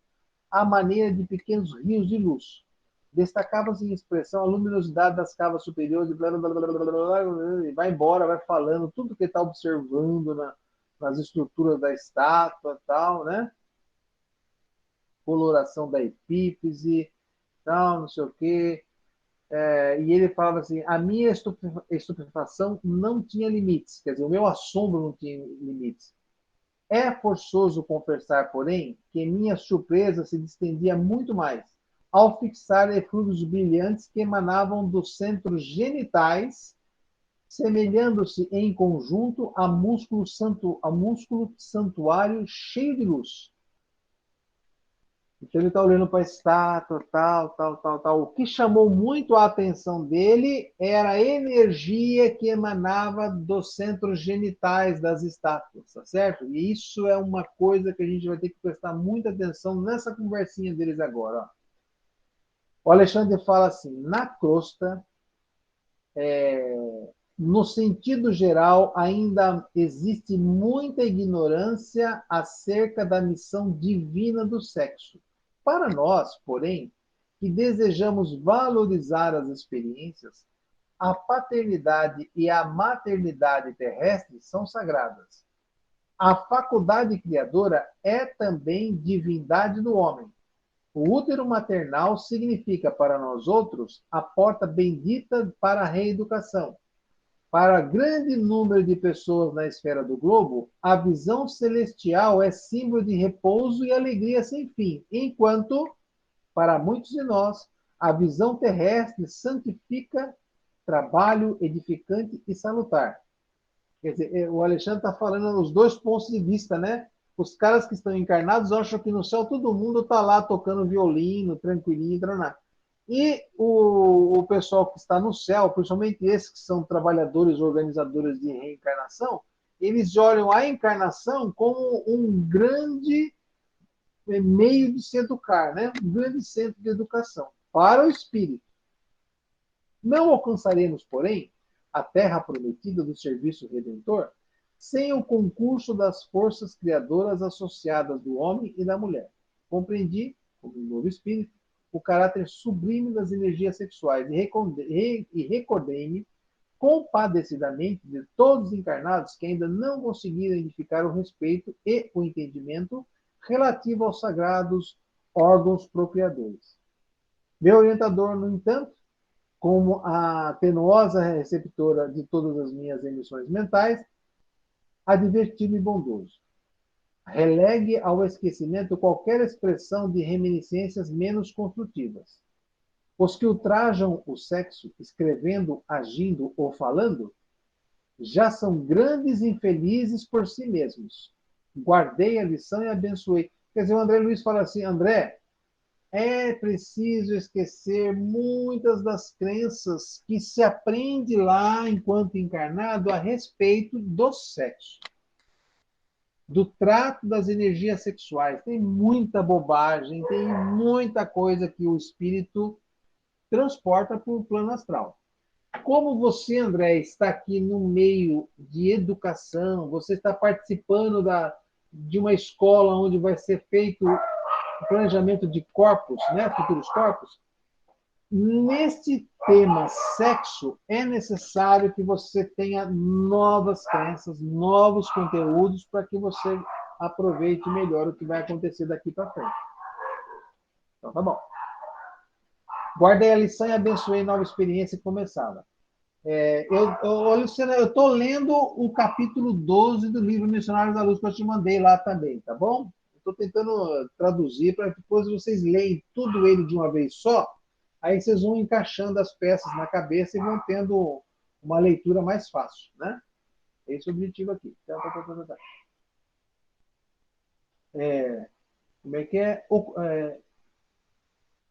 à maneira de pequenos rios de luz. Destacava-se em expressão a luminosidade das cavas superiores e blá, blá, blá, blá, blá, blá, e vai embora, vai falando tudo que ele está observando nas estruturas da estátua e tal, né? Coloração da epífise, tal, não sei o quê. E ele falava assim, a minha estupefação não tinha limites, quer dizer, o meu assombro não tinha limites. É forçoso confessar, porém, que minha surpresa se distendia muito mais, ao fixar eflúvios brilhantes que emanavam dos centros genitais, semelhando-se em conjunto a músculo santuário cheio de luz. Então ele está olhando para a estátua, tal. O que chamou muito a atenção dele era a energia que emanava dos centros genitais das estátuas, tá certo? E isso é uma coisa que a gente vai ter que prestar muita atenção nessa conversinha deles agora. Ó. O Alexandre fala assim, na crosta, no sentido geral, ainda existe muita ignorância acerca da missão divina do sexo. Para nós, porém, que desejamos valorizar as experiências, a paternidade e a maternidade terrestres são sagradas. A faculdade criadora é também divindade do homem. O útero maternal significa para nós outros a porta bendita para a reeducação. Para grande número de pessoas na esfera do globo, a visão celestial é símbolo de repouso e alegria sem fim, enquanto, para muitos de nós, a visão terrestre santifica trabalho edificante e salutar. Quer dizer, o Alexandre está falando os dois pontos de vista, né? Os caras que estão encarnados acham que no céu todo mundo está lá tocando violino, tranquilinho, draná. E o pessoal que está no céu, principalmente esses que são trabalhadores, organizadores de reencarnação, eles olham a encarnação como um grande meio de se educar, né? Um grande centro de educação para o espírito. Não alcançaremos, porém, a terra prometida do serviço redentor sem o concurso das forças criadoras associadas do homem e da mulher. Compreendi, como um novo espírito, o caráter sublime das energias sexuais e recordei-me compadecidamente de todos os encarnados que ainda não conseguiram edificar o respeito e o entendimento relativo aos sagrados órgãos procriadores. Meu orientador, no entanto, como a tenuosa receptora de todas as minhas emissões mentais, advertido e bondoso. Relegue ao esquecimento qualquer expressão de reminiscências menos construtivas. Os que ultrajam o sexo, escrevendo, agindo ou falando, já são grandes infelizes por si mesmos. Guardei a lição e abençoei. Quer dizer, o André Luiz fala assim, André, é preciso esquecer muitas das crenças que se aprende lá, enquanto encarnado, a respeito do sexo, do trato das energias sexuais. Tem muita bobagem, tem muita coisa que o espírito transporta para o plano astral. Como você, André, está aqui no meio de educação, você está participando de uma escola onde vai ser feito o planejamento de corpos, né, futuros corpos, neste tema sexo, é necessário que você tenha novas crenças, novos conteúdos, para que você aproveite melhor o que vai acontecer daqui para frente. Então, tá bom. Guardei a lição e abençoei nova experiência que começava. Luciana, eu estou lendo o capítulo 12 do livro Missionários da Luz, que eu te mandei lá também, tá bom? Estou tentando traduzir para que depois vocês leem tudo ele de uma vez só, aí vocês vão encaixando as peças na cabeça e vão tendo uma leitura mais fácil, né? Esse é o objetivo aqui. Como é que é?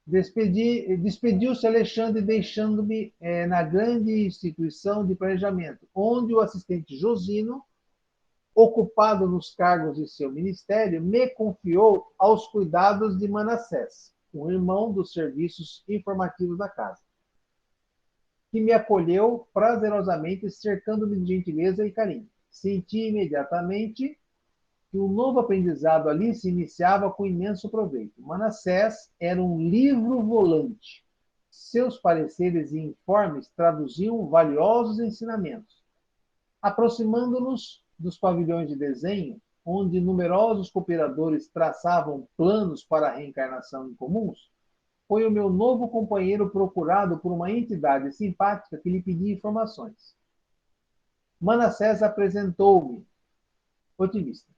Despediu-se Alexandre, deixando-me na grande instituição de planejamento, onde o assistente Josino, ocupado nos cargos de seu ministério, me confiou aos cuidados de Manassés, o irmão dos serviços informativos da casa, que me acolheu prazerosamente, cercando-me de gentileza e carinho. Senti imediatamente que o novo aprendizado ali se iniciava com imenso proveito. Manassés era um livro volante. Seus pareceres e informes traduziam valiosos ensinamentos. Aproximando-nos dos pavilhões de desenho, onde numerosos cooperadores traçavam planos para a reencarnação em comuns, foi o meu novo companheiro procurado por uma entidade simpática que lhe pedia informações. Manassés apresentou-me, otimista.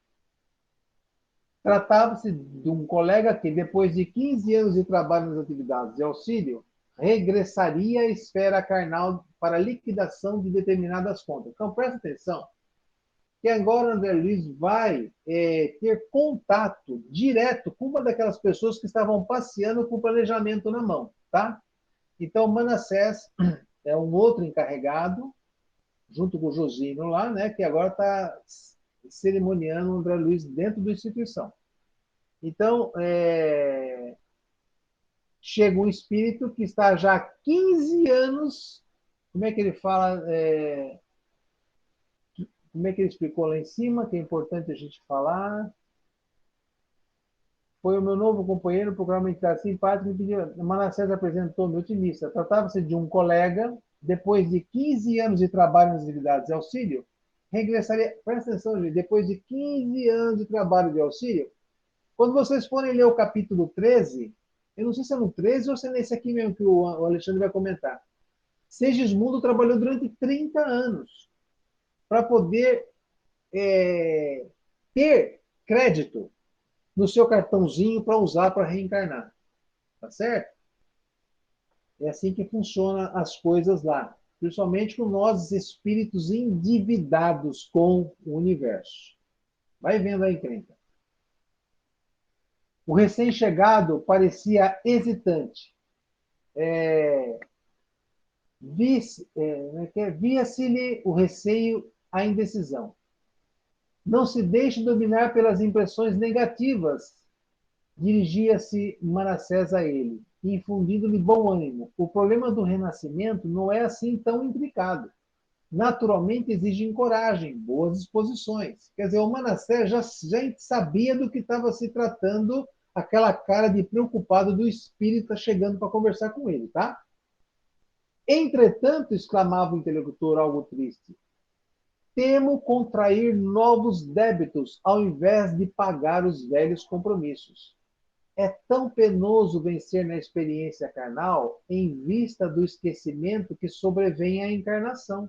Tratava-se de um colega que, depois de 15 anos de trabalho nas atividades de auxílio, regressaria à esfera carnal para liquidação de determinadas contas. Então, presta atenção, que agora André Luiz vai ter contato direto com uma daquelas pessoas que estavam passeando com o planejamento na mão, tá? Então, Manassés é um outro encarregado, junto com o Josino lá, né, que agora está cerimoniando o André Luiz dentro da instituição. Então, chega um espírito que está já há 15 anos, como é que ele fala, como é que ele explicou lá em cima, que é importante a gente falar. Foi o meu novo companheiro, programa entidade simpática, me pediu, Manassés apresentou-me otimista. Tratava-se de um colega, depois de 15 anos de trabalho nas atividades de auxílio, regressaria, presta atenção, gente, depois de 15 anos de trabalho de auxílio, quando vocês forem ler o capítulo 13, eu não sei se é no 13 ou se é nesse aqui mesmo que o Alexandre vai comentar. Segismundo trabalhou durante 30 anos para poder ter crédito no seu cartãozinho para usar para reencarnar. Tá certo? É assim que funcionam as coisas lá. Principalmente com nós, espíritos endividados com o universo. Vai vendo aí, encrenca. O recém-chegado parecia hesitante. Via-se-lhe o receio, a indecisão. Não se deixe dominar pelas impressões negativas, dirigia-se Manassés a ele, infundindo-lhe bom ânimo. O problema do renascimento não é assim tão implicado. Naturalmente exige coragem, boas disposições. Quer dizer, o Manassés já sabia do que estava se tratando, aquela cara de preocupado do espírito chegando para conversar com ele, tá? Entretanto, exclamava o interlocutor algo triste, temo contrair novos débitos ao invés de pagar os velhos compromissos. É tão penoso vencer na experiência carnal em vista do esquecimento que sobrevém à encarnação.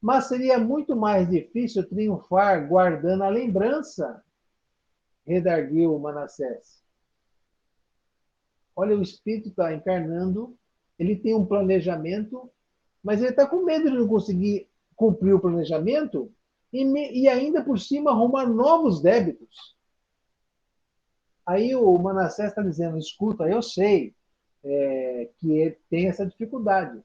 Mas seria muito mais difícil triunfar guardando a lembrança, redarguiu Manassés. Olha, o espírito está encarnando, ele tem um planejamento, mas ele está com medo de não conseguir cumprir o planejamento e ainda por cima arrumar novos débitos. Aí o Manassés está dizendo, escuta, eu sei que ele tem essa dificuldade,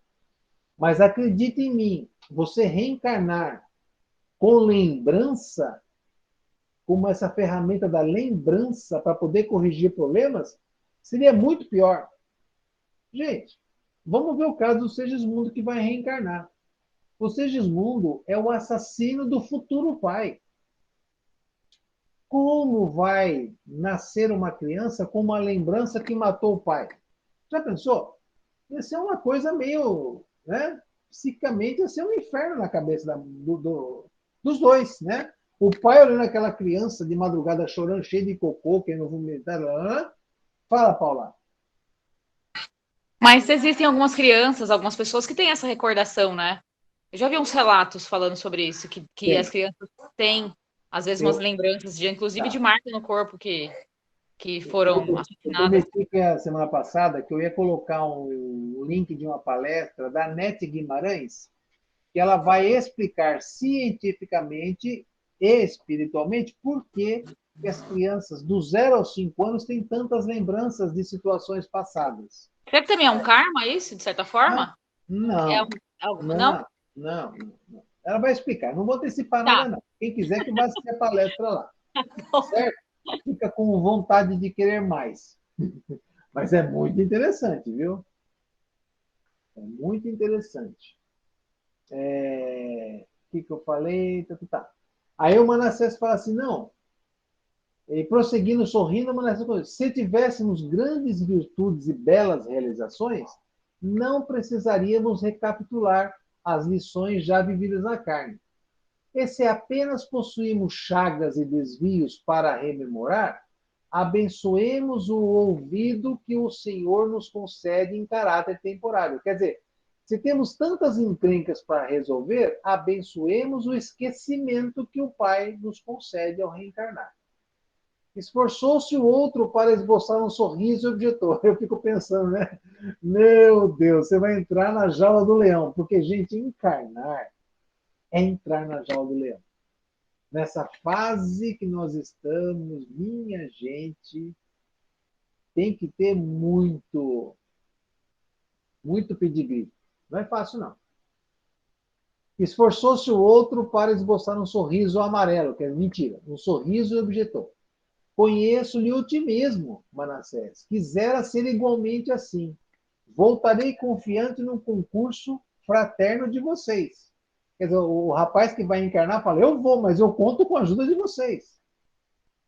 mas acredite em mim, você reencarnar com lembrança, como essa ferramenta da lembrança para poder corrigir problemas, seria muito pior. Gente, vamos ver o caso do Segismundo que vai reencarnar. O Segismundo é o assassino do futuro pai. Como vai nascer uma criança com uma lembrança que matou o pai? Já pensou? Ia ser uma coisa meio, né? Psicamente ia ser um inferno na cabeça dos dois, né? O pai olhando aquela criança de madrugada chorando, cheio de cocô, querendo vomitar. Fala, Paula. Mas existem algumas crianças, algumas pessoas que têm essa recordação, né? Eu já vi uns relatos falando sobre isso, que as Tem. crianças têm, às vezes, umas Eu, lembranças, inclusive de tá. marca no corpo que foram Eu assassinadas. prometi que a semana passada que eu ia colocar um link de uma palestra da Nete Guimarães, que ela vai explicar cientificamente e espiritualmente por que as crianças do 0 aos 5 anos têm tantas lembranças de situações passadas. Será que também é um karma isso, de certa Ah, forma? É não, algo, não? não, não, não. Ela vai explicar. Não vou antecipar Tá. nada, não. Quem quiser que vá assistir a palestra lá. Certo? Fica com vontade de querer mais. Mas é muito interessante, viu? É muito interessante. O que eu falei? Tá. Aí o Manassés fala assim, não, e prosseguindo, sorrindo, Manassés fala, se tivéssemos grandes virtudes e belas realizações, não precisaríamos recapitular as lições já vividas na carne. E se apenas possuímos chagas e desvios para rememorar, abençoemos o ouvido que o Senhor nos concede em caráter temporário. Quer dizer, se temos tantas encrencas para resolver, abençoemos o esquecimento que o Pai nos concede ao reencarnar. Esforçou-se o outro para esboçar um sorriso e objetou. Eu fico pensando, né? Meu Deus, você vai entrar na jaula do leão. Porque, gente, encarnar é entrar na jaula do leão. Nessa fase que nós estamos, minha gente, tem que ter muito pedigree. Não é fácil, não. Esforçou-se o outro para esboçar um sorriso amarelo, que é mentira, um sorriso e objetou. Conheço-lhe o otimismo, Manassés. Quisera ser igualmente assim. Voltarei confiante num concurso fraterno de vocês. Quer dizer, o rapaz que vai encarnar fala, eu vou, mas eu conto com a ajuda de vocês.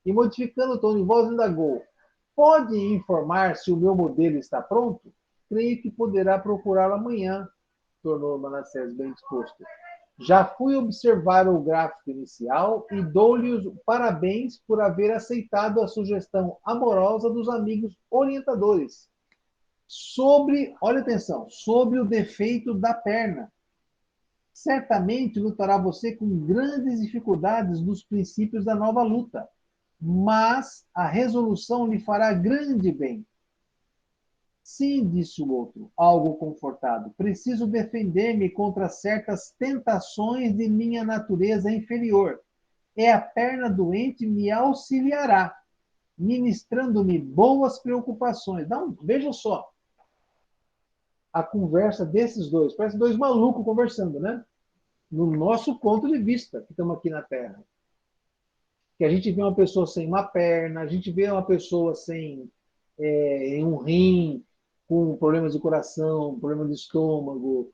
E modificando o tom de voz, indagou. Pode informar se o meu modelo está pronto? Creio que poderá procurá-lo amanhã, tornou Manassés bem disposto. Já fui observar o gráfico inicial e dou-lhe os parabéns por haver aceitado a sugestão amorosa dos amigos orientadores sobre, olha atenção, sobre o defeito da perna. Certamente lutará você com grandes dificuldades nos princípios da nova luta, mas a resolução lhe fará grande bem. Sim, disse o outro, algo confortado, preciso defender-me contra certas tentações de minha natureza inferior. É a perna doente me auxiliará, ministrando-me boas preocupações. Não, veja só a conversa desses dois, parece dois malucos conversando, né? No nosso ponto de vista, que estamos aqui na Terra. Que a gente vê uma pessoa sem uma perna, a gente vê uma pessoa sem um rim, com problemas de coração, problema de estômago,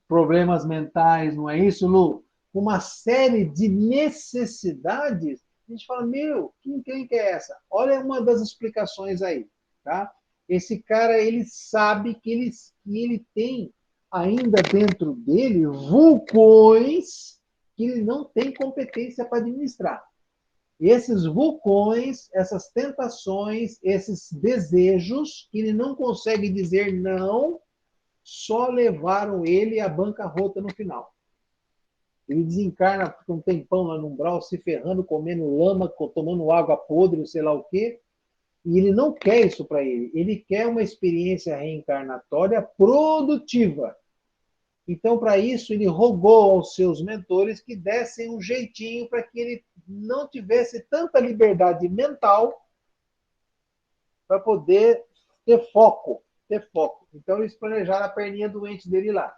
problemas mentais, não é isso, Lu? Uma série de necessidades. A gente fala, meu, quem que é essa? Olha uma das explicações aí, tá? Esse cara, ele sabe que ele tem ainda dentro dele vulcões que ele não tem competência para administrar. Esses vulcões, essas tentações, esses desejos que ele não consegue dizer não, só levaram ele à bancarrota no final. Ele desencarna, fica um tempão lá no umbral, se ferrando, comendo lama, tomando água podre, sei lá o quê. E ele não quer isso para ele. Ele quer uma experiência reencarnatória produtiva. Então, para isso, ele rogou aos seus mentores que dessem um jeitinho para que ele não tivesse tanta liberdade mental para poder ter foco. Ter foco. Então, eles planejaram a perninha doente dele lá.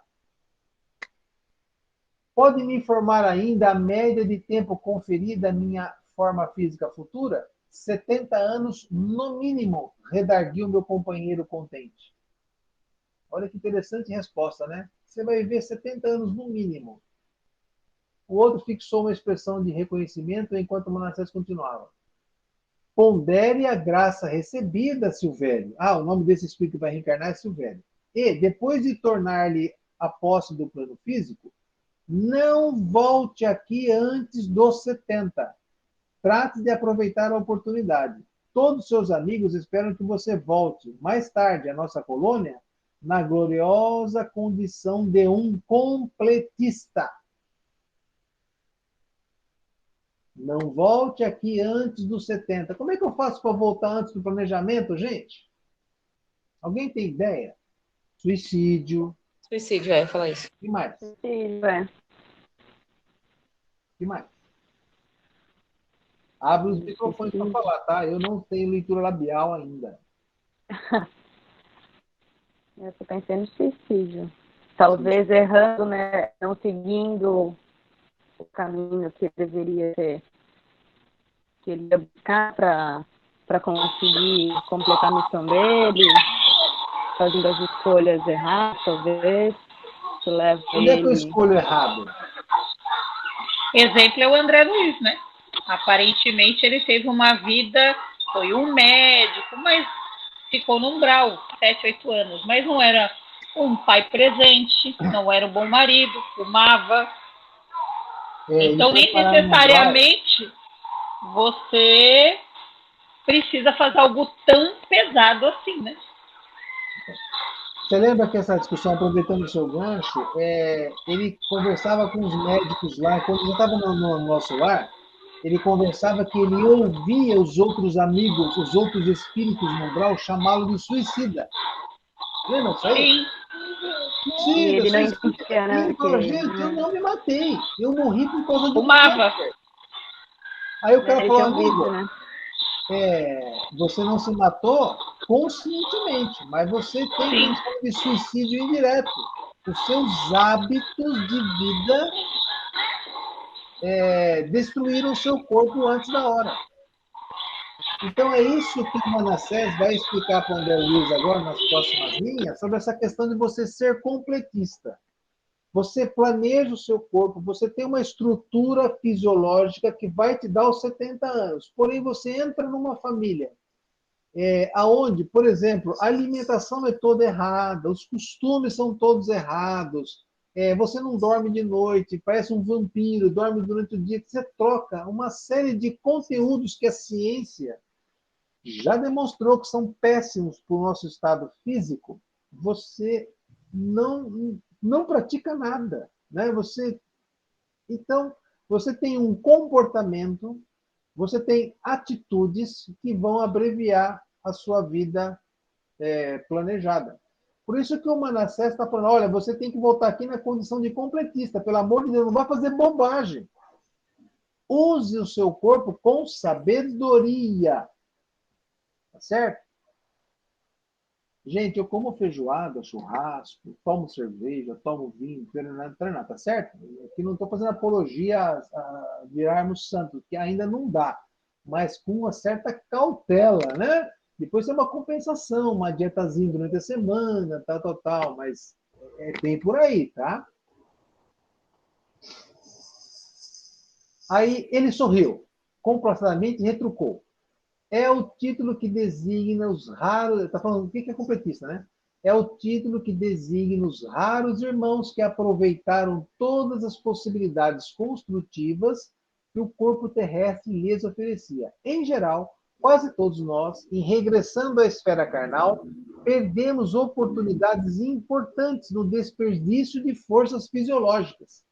Pode me informar ainda a média de tempo conferida à minha forma física futura? 70 anos no mínimo, redarguiu meu companheiro contente. Olha que interessante resposta, né? Você vai viver 70 anos no mínimo. O outro fixou uma expressão de reconhecimento enquanto Manassés continuava. Pondere a graça recebida, Silvério. Ah, o nome desse espírito que vai reencarnar é Silvério. E, depois de tornar-lhe a posse do plano físico, não volte aqui antes dos 70. Trate de aproveitar a oportunidade. Todos seus amigos esperam que você volte mais tarde à nossa colônia na gloriosa condição de um completista. Não volte aqui antes dos 70. Como é que eu faço para voltar antes do planejamento, gente? Alguém tem ideia? Suicídio. Suicídio, falar isso. O que mais? Suicídio, é. O que mais? Abre os microfones para falar, tá? Eu não tenho leitura labial ainda. Eu estou pensando em suicídio. Talvez errando, né? Não seguindo o caminho que deveria ter, que ele ia buscar para conseguir completar a missão dele, fazendo as escolhas erradas, talvez, que leva Onde é que eu ele... escolho errado? Exemplo é o André Luiz, né? Aparentemente ele teve uma vida, foi um médico, mas ficou no umbral, 7, 8 anos. Mas não era um pai presente, não era um bom marido, fumava. Então nem necessariamente você precisa fazer algo tão pesado assim, né? Você lembra que essa discussão, aproveitando o seu gancho, ele conversava com os médicos lá, quando já estava no nosso lar, ele conversava que ele ouvia os outros amigos, os outros espíritos no umbral, chamá-lo de suicida. Lembra disso aí? Sim. E ele não Suicida. entendia, né? Ele falou, gente, eu não me matei, eu morri por causa do Fumava. câncer. Aí o cara falou, amigo, né? você não se matou conscientemente, mas você tem um tipo de suicídio indireto. Os seus hábitos de vida destruíram o seu corpo antes da hora. Então, é isso que o Manassés vai explicar para o André Luiz agora, nas próximas linhas, sobre essa questão de você ser completista. Você planeja o seu corpo, você tem uma estrutura fisiológica que vai te dar os 70 anos. Porém, você entra numa família aonde, por exemplo, a alimentação é toda errada, os costumes são todos errados, você não dorme de noite, parece um vampiro, dorme durante o dia, você troca uma série de conteúdos que a ciência já demonstrou que são péssimos para o nosso estado físico, você não pratica nada, né? Então, você tem um comportamento, você tem atitudes que vão abreviar a sua vida planejada. Por isso que o Manassés está falando, olha, você tem que voltar aqui na condição de completista, pelo amor de Deus, não vai fazer bobagem. Use o seu corpo com sabedoria. Tá certo? Gente, eu como feijoada, churrasco, tomo cerveja, tomo vinho, treinar, tá certo? Aqui não estou fazendo apologia a virarmos santos, que ainda não dá, mas com uma certa cautela, né? Depois tem uma compensação, uma dietazinha durante a semana, tal, mas tem por aí, tá? Aí ele sorriu, complacentamente retrucou. É o título que designa os raros... Está falando o que é completista, né? É o título que designa os raros irmãos que aproveitaram todas as possibilidades construtivas que o corpo terrestre lhes oferecia. Em geral, quase todos nós, em regressando à esfera carnal, perdemos oportunidades importantes no desperdício de forças fisiológicas.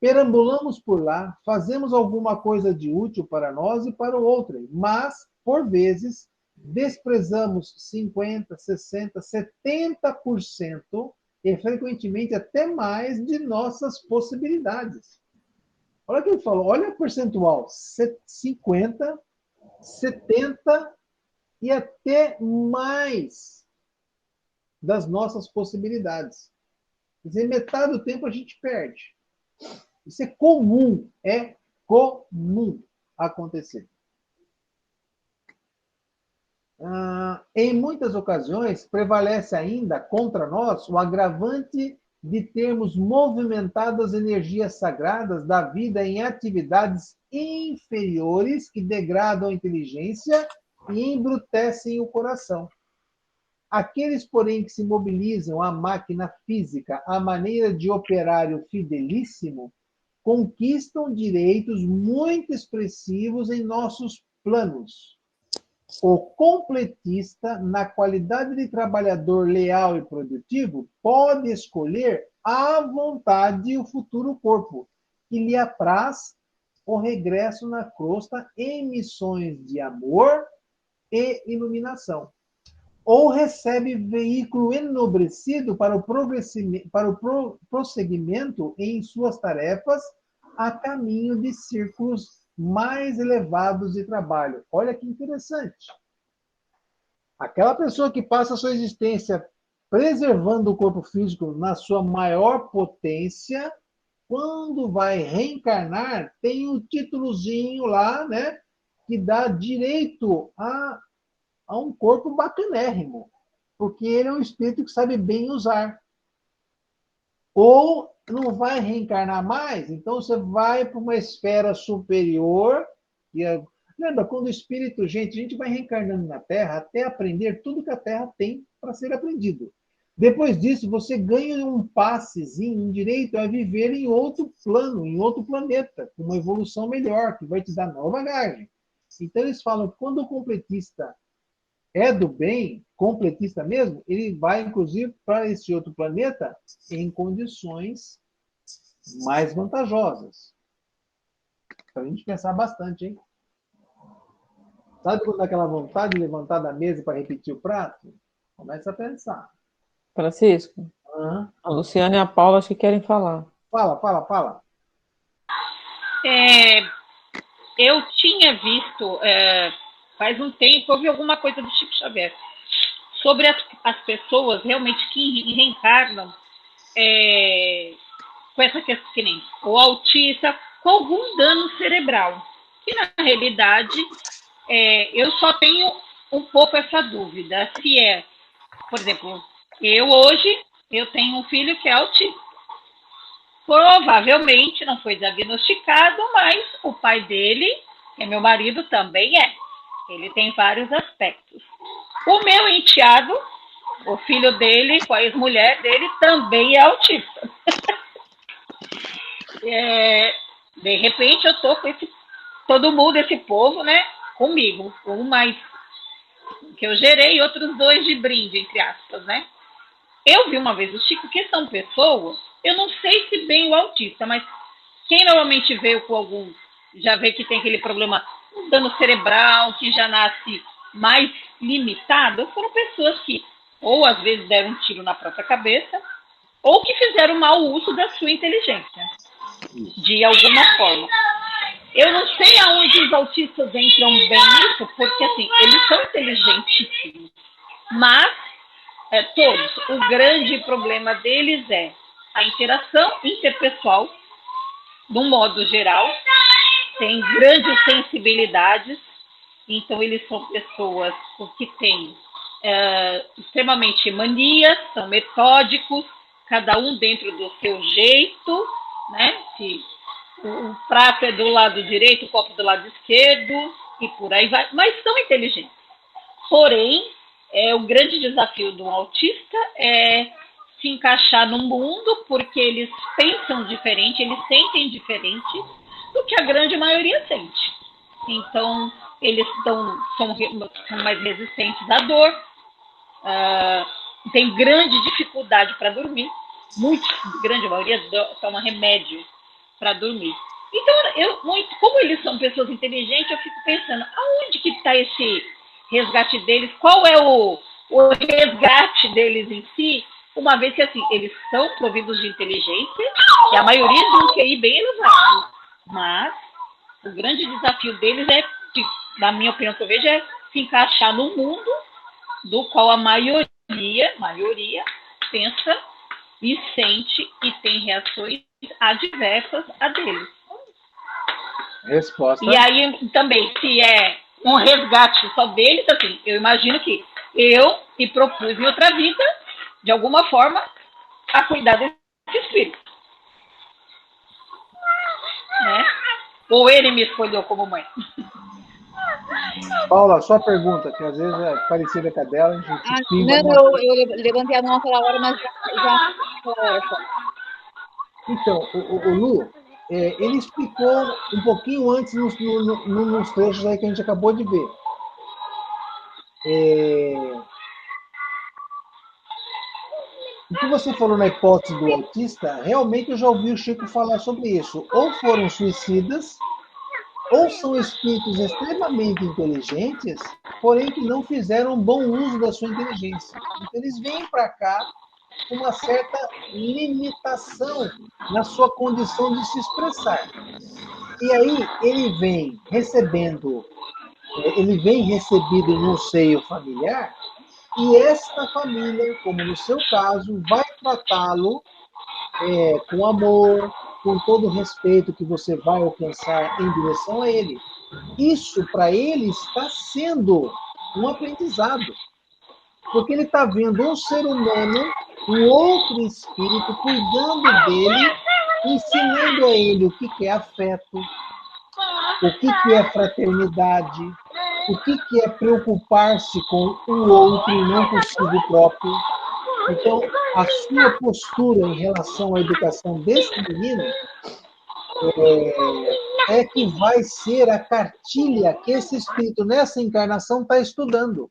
Perambulamos por lá, fazemos alguma coisa de útil para nós e para o outro, mas, por vezes, desprezamos 50%, 60%, 70% e, frequentemente, até mais de nossas possibilidades. Olha o que ele falou, olha o percentual, 50%, 70% e até mais das nossas possibilidades. Quer dizer, metade do tempo a gente perde. Isso é comum acontecer. Em muitas ocasiões, prevalece ainda contra nós o agravante de termos movimentado as energias sagradas da vida em atividades inferiores que degradam a inteligência e embrutecem o coração. Aqueles, porém, que se mobilizam a máquina física à maneira de operário fidelíssimo, conquistam direitos muito expressivos em nossos planos. O completista, na qualidade de trabalhador leal e produtivo, pode escolher à vontade o futuro corpo, que lhe apraz o regresso na crosta em missões de amor e iluminação. Ou recebe veículo enobrecido para o prosseguimento em suas tarefas a caminho de círculos mais elevados de trabalho. Olha que interessante. Aquela pessoa que passa a sua existência preservando o corpo físico na sua maior potência, quando vai reencarnar, tem um títulozinho lá, né, que dá direito a um corpo bacanérrimo, porque ele é um espírito que sabe bem usar. Ou não vai reencarnar mais, então você vai para uma esfera superior. Lembra, quando o espírito, gente, a gente vai reencarnando na Terra até aprender tudo que a Terra tem para ser aprendido. Depois disso, você ganha um passezinho, um direito a viver em outro plano, em outro planeta, com uma evolução melhor, que vai te dar nova bagagem. Então, eles falam que quando o completista é do bem, completista mesmo, ele vai, inclusive, para esse outro planeta em condições mais vantajosas. Para a gente pensar bastante, hein? Sabe quando dá aquela vontade de levantar da mesa para repetir o prato? Começa a pensar. Francisco, a Luciana e a Paula acho que querem falar. Fala. Eu tinha visto, faz um tempo, eu vi alguma coisa do Chico Xavier, sobre as pessoas realmente que reencarnam com essa questão, que nem o autista, com algum dano cerebral. Que, na realidade, eu só tenho um pouco essa dúvida, se por exemplo, eu tenho um filho que é autista. Provavelmente não foi diagnosticado, mas o pai dele, que é meu marido, também é. Ele tem vários aspectos. O meu enteado, o filho dele, com a ex-mulher dele, também é autista. De repente, eu estou com todo mundo, esse povo, né, comigo. Um mais que eu gerei e outros 2 de brinde, entre aspas, né? Eu vi uma vez o Chico, que são pessoas, eu não sei se bem o autista, mas quem normalmente veio com algum, já vê que tem aquele problema, um dano cerebral, que já nasce mais limitado, foram pessoas que ou às vezes deram um tiro na própria cabeça, ou que fizeram mau uso da sua inteligência, de alguma forma. Eu não sei aonde os autistas entram bem nisso, porque assim, eles são inteligentíssimos, mas todos, o grande problema deles é a interação interpessoal, de um modo geral, tem grandes sensibilidades, então eles são pessoas que têm extremamente manias, são metódicos, cada um dentro do seu jeito, né? Se o prato é do lado direito, o copo do lado esquerdo, e por aí vai, mas são inteligentes. Porém, o grande desafio do autista é se encaixar no mundo, porque eles pensam diferente, eles sentem diferente do o que a grande maioria sente. Então, eles são mais resistentes à dor, tem grande dificuldade para dormir, muito grande, a maioria toma remédio para dormir. Então, como eles são pessoas inteligentes, eu fico pensando, aonde que está esse resgate deles? Qual é o resgate deles em si? Uma vez que, assim, eles são providos de inteligência, e a maioria de um QI bem elevado. Mas o grande desafio deles é, na minha opinião, que eu vejo, é se encaixar no mundo do qual a maioria pensa e sente e tem reações adversas a deles. Resposta. E aí, também, se é um resgate só deles, assim, eu imagino que eu me propus em outra vida, de alguma forma, a cuidar desse espírito. Né? Ou ele me escolheu como mãe. Paula, sua pergunta, que às vezes é parecida com a dela, a gente pimba. Não, eu levantei a mão aquela hora, mas já Então, o Lu, ele explicou um pouquinho antes nos trechos aí que a gente acabou de ver. O que você falou na hipótese do autista, realmente eu já ouvi o Chico falar sobre isso. Ou foram suicidas, ou são espíritos extremamente inteligentes, porém que não fizeram um bom uso da sua inteligência. Então eles vêm para cá com uma certa limitação na sua condição de se expressar. E aí ele vem recebido no seio familiar, e esta família, como no seu caso, vai tratá-lo com amor, com todo o respeito que você vai alcançar em direção a ele. Isso, para ele, está sendo um aprendizado. Porque ele está vendo um ser humano, um outro espírito, cuidando dele, ensinando a ele o que é afeto, o que é fraternidade, o que é preocupar-se com o outro e não consigo próprio. Então, a sua postura em relação à educação desse menino é que vai ser a cartilha que esse espírito, nessa encarnação, está estudando.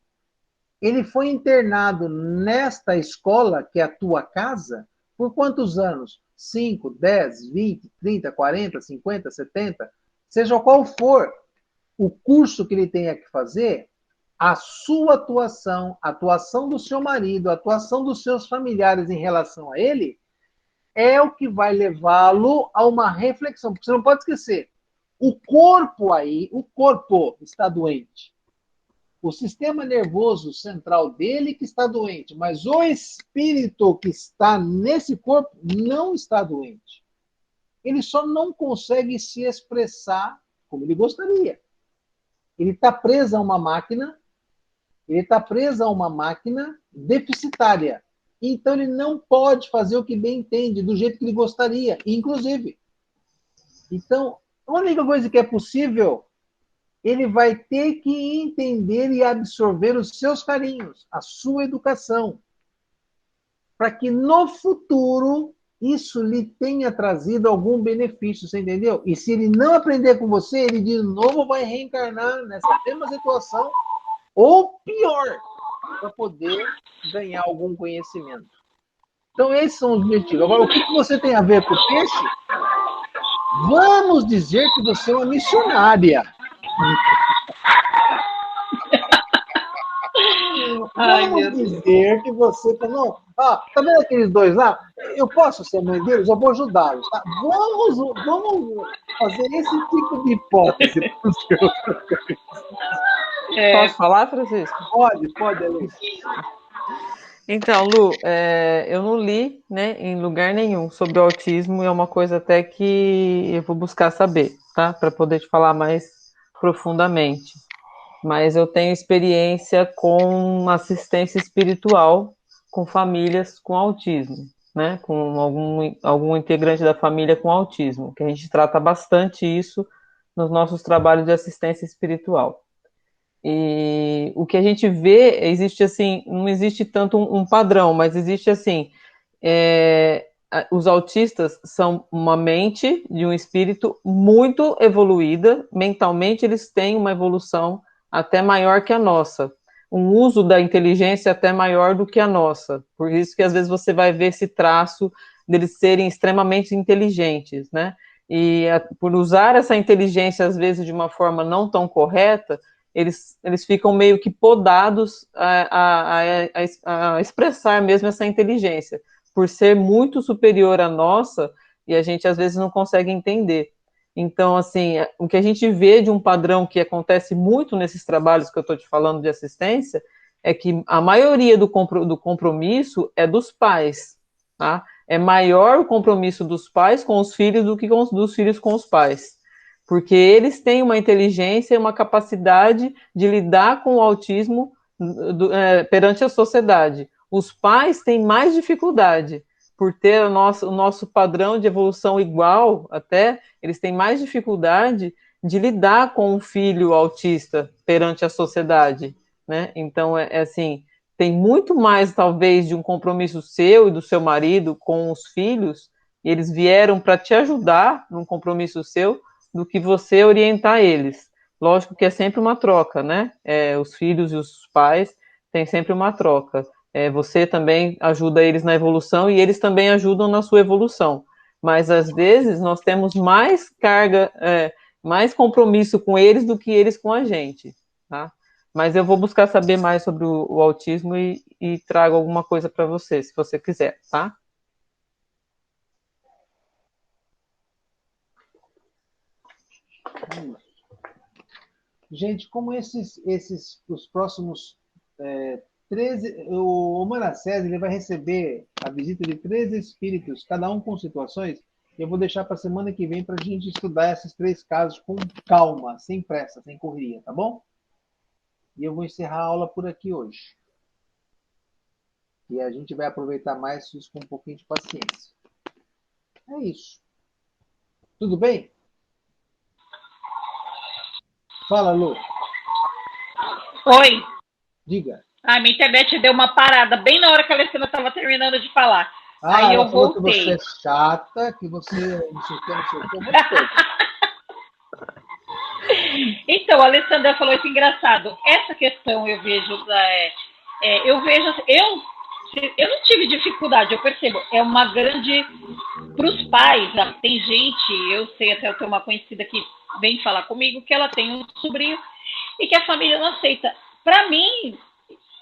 Ele foi internado nesta escola, que é a tua casa, por quantos anos? 5, 10, 20, 30, 40, 50, 70? Seja qual for o curso que ele tenha que fazer, a sua atuação, a atuação do seu marido, a atuação dos seus familiares em relação a ele, é o que vai levá-lo a uma reflexão. Porque você não pode esquecer, o corpo está doente. O sistema nervoso central dele que está doente, mas o espírito que está nesse corpo não está doente. Ele só não consegue se expressar como ele gostaria. Ele está preso a uma máquina, deficitária. Então ele não pode fazer o que bem entende, do jeito que ele gostaria, inclusive. Então, a única coisa que é possível, ele vai ter que entender e absorver os seus carinhos, a sua educação, para que no futuro isso lhe tenha trazido algum benefício, você entendeu? E se ele não aprender com você, ele de novo vai reencarnar nessa mesma situação, ou pior, para poder ganhar algum conhecimento. Então, esses são os objetivos. Agora, o que você tem a ver com o peixe? Vamos dizer que você é uma missionária. Vamos dizer que você... Não, tá vendo aqueles dois lá? Eu posso ser mãe deles? Eu vou ajudá-los. Tá? Vamos fazer esse tipo de hipótese. Posso falar, Francisco? Pode, Alice. Então, Lu, eu não li, né, em lugar nenhum sobre o autismo, e é uma coisa até que eu vou buscar saber, tá? Para poder te falar mais profundamente. Mas eu tenho experiência com assistência espiritual com famílias com autismo, né? Com algum integrante da família com autismo, que a gente trata bastante isso nos nossos trabalhos de assistência espiritual. E o que a gente vê, existe assim, não existe tanto um padrão, mas existe assim, os autistas são uma mente de um espírito muito evoluída, mentalmente eles têm uma evolução até maior que a nossa, um uso da inteligência até maior do que a nossa, por isso que às vezes você vai ver esse traço deles serem extremamente inteligentes, né? E por usar essa inteligência, às vezes, de uma forma não tão correta, eles ficam meio que podados a expressar mesmo essa inteligência, por ser muito superior à nossa, e a gente, às vezes, não consegue entender. Então, assim, o que a gente vê de um padrão que acontece muito nesses trabalhos que eu estou te falando de assistência, é que a maioria do compromisso é dos pais, tá? É maior o compromisso dos pais com os filhos do que dos filhos com os pais. Porque eles têm uma inteligência e uma capacidade de lidar com o autismo perante a sociedade. Os pais têm mais dificuldade, por ter o nosso padrão de evolução igual, até, eles têm mais dificuldade de lidar com um filho autista perante a sociedade, né? Então, assim, tem muito mais, talvez, de um compromisso seu e do seu marido com os filhos, e eles vieram para te ajudar num compromisso seu, do que você orientar eles. Lógico que é sempre uma troca, né? Os filhos e os pais têm sempre uma troca. Você também ajuda eles na evolução e eles também ajudam na sua evolução. Mas, às vezes, nós temos mais carga, mais compromisso com eles do que eles com a gente, tá? Mas eu vou buscar saber mais sobre o autismo e trago alguma coisa para você, se você quiser, tá? Gente, como os próximos 13, o Manassés, ele vai receber a visita de 13 espíritos, cada um com situações, eu vou deixar para a semana que vem para a gente estudar esses 3 casos com calma, sem pressa, sem correria, tá bom? E eu vou encerrar a aula por aqui hoje. E a gente vai aproveitar mais isso com um pouquinho de paciência. É isso. Tudo bem? Fala, Lu. Oi. Diga. Minha internet deu uma parada bem na hora que a Alessandra estava terminando de falar. Aí eu voltei. Que você é chata, que você não sei o que, um monte de coisa. Então, a Alessandra falou isso engraçado. Essa questão eu vejo, eu não tive dificuldade, eu percebo. É uma grande para os pais. Tem gente, eu sei até eu tenho uma conhecida que vem falar comigo que ela tem um sobrinho e que a família não aceita. Para mim,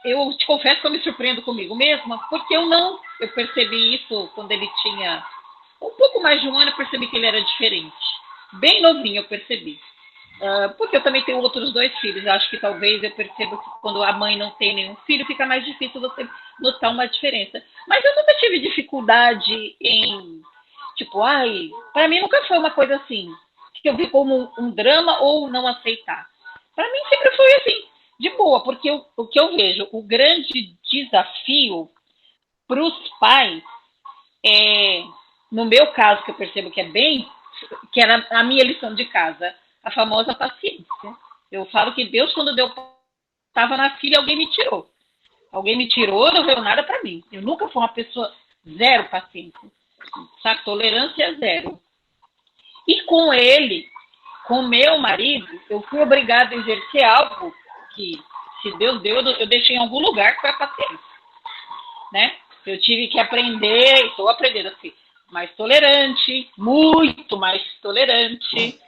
eu te confesso que eu me surpreendo comigo mesma, porque eu percebi isso quando ele tinha um pouco mais de um ano, eu percebi que ele era diferente. Bem novinho eu percebi. Porque eu também tenho outros 2 filhos. Eu acho que talvez eu perceba que quando a mãe não tem nenhum filho, fica mais difícil você notar uma diferença. Mas eu nunca tive dificuldade em, para mim nunca foi uma coisa assim, que eu vi como um drama ou não aceitar. Para mim sempre foi assim, de boa, porque o que eu vejo, o grande desafio para os pais no meu caso, que eu percebo que era a minha lição de casa, a famosa paciência. Eu falo que Deus, quando estava na filha, alguém me tirou. Alguém me tirou, não veio nada para mim. Eu nunca fui uma pessoa zero paciência. Sabe? Tolerância zero. E com ele, com meu marido, eu fui obrigada a exercer algo que, se Deus deu, eu deixei em algum lugar, que foi a paciência. Né? Eu tive que aprender, estou aprendendo assim, mais tolerante, muito mais tolerante.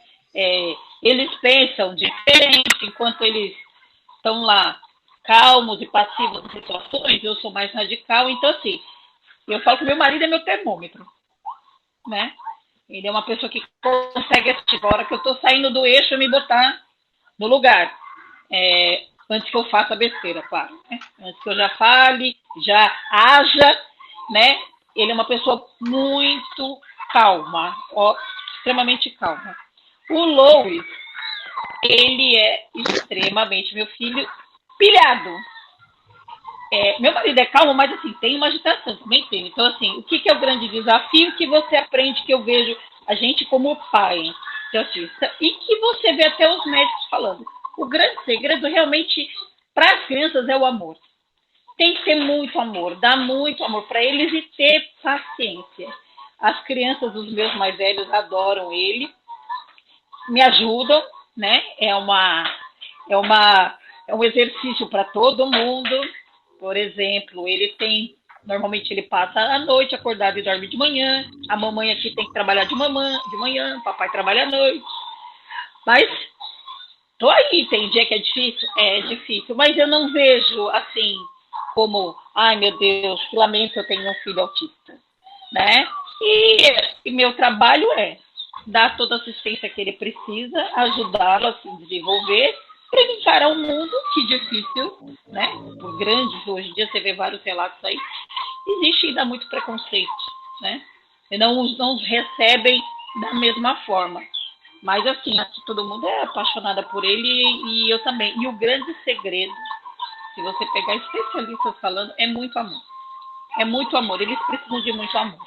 Eles pensam diferente, enquanto eles estão lá calmos e passivos nas situações, eu sou mais radical. Então, assim, eu falo que meu marido é meu termômetro, né? Ele é uma pessoa que consegue assistir. A hora que eu estou saindo do eixo, me botar no lugar. Antes que eu faça besteira, claro. Né? Antes que eu já fale, já haja, né? Ele é uma pessoa muito calma, extremamente calma. O Louis, ele é extremamente, meu filho, pilhado. Meu marido é calmo, mas assim, tem uma agitação, também tem. Então, assim, o que é o grande desafio que você aprende, que eu vejo a gente como pai, e que você vê até os médicos falando. O grande segredo realmente para as crianças é o amor. Tem que ter muito amor, dar muito amor para eles e ter paciência. As crianças dos meus mais velhos adoram ele, me ajudam, né? É um exercício para todo mundo. Por exemplo, normalmente ele passa a noite acordado e dorme de manhã. A mamãe aqui tem que trabalhar de manhã, o papai trabalha à noite. Mas tô aí, tem dia que é difícil, mas eu não vejo assim como, ai meu Deus, que lamento, eu tenho um filho autista, né? E meu trabalho é dar toda a assistência que ele precisa, ajudá-lo a se desenvolver, para ele encarar um mundo que difícil, né? Por grandes, hoje em dia você vê vários relatos aí, existe ainda muito preconceito, né? E não os recebem da mesma forma. Mas assim, aqui todo mundo é apaixonada por ele e eu também. E o grande segredo, se você pegar especialistas falando, é muito amor. É muito amor, eles precisam de muito amor.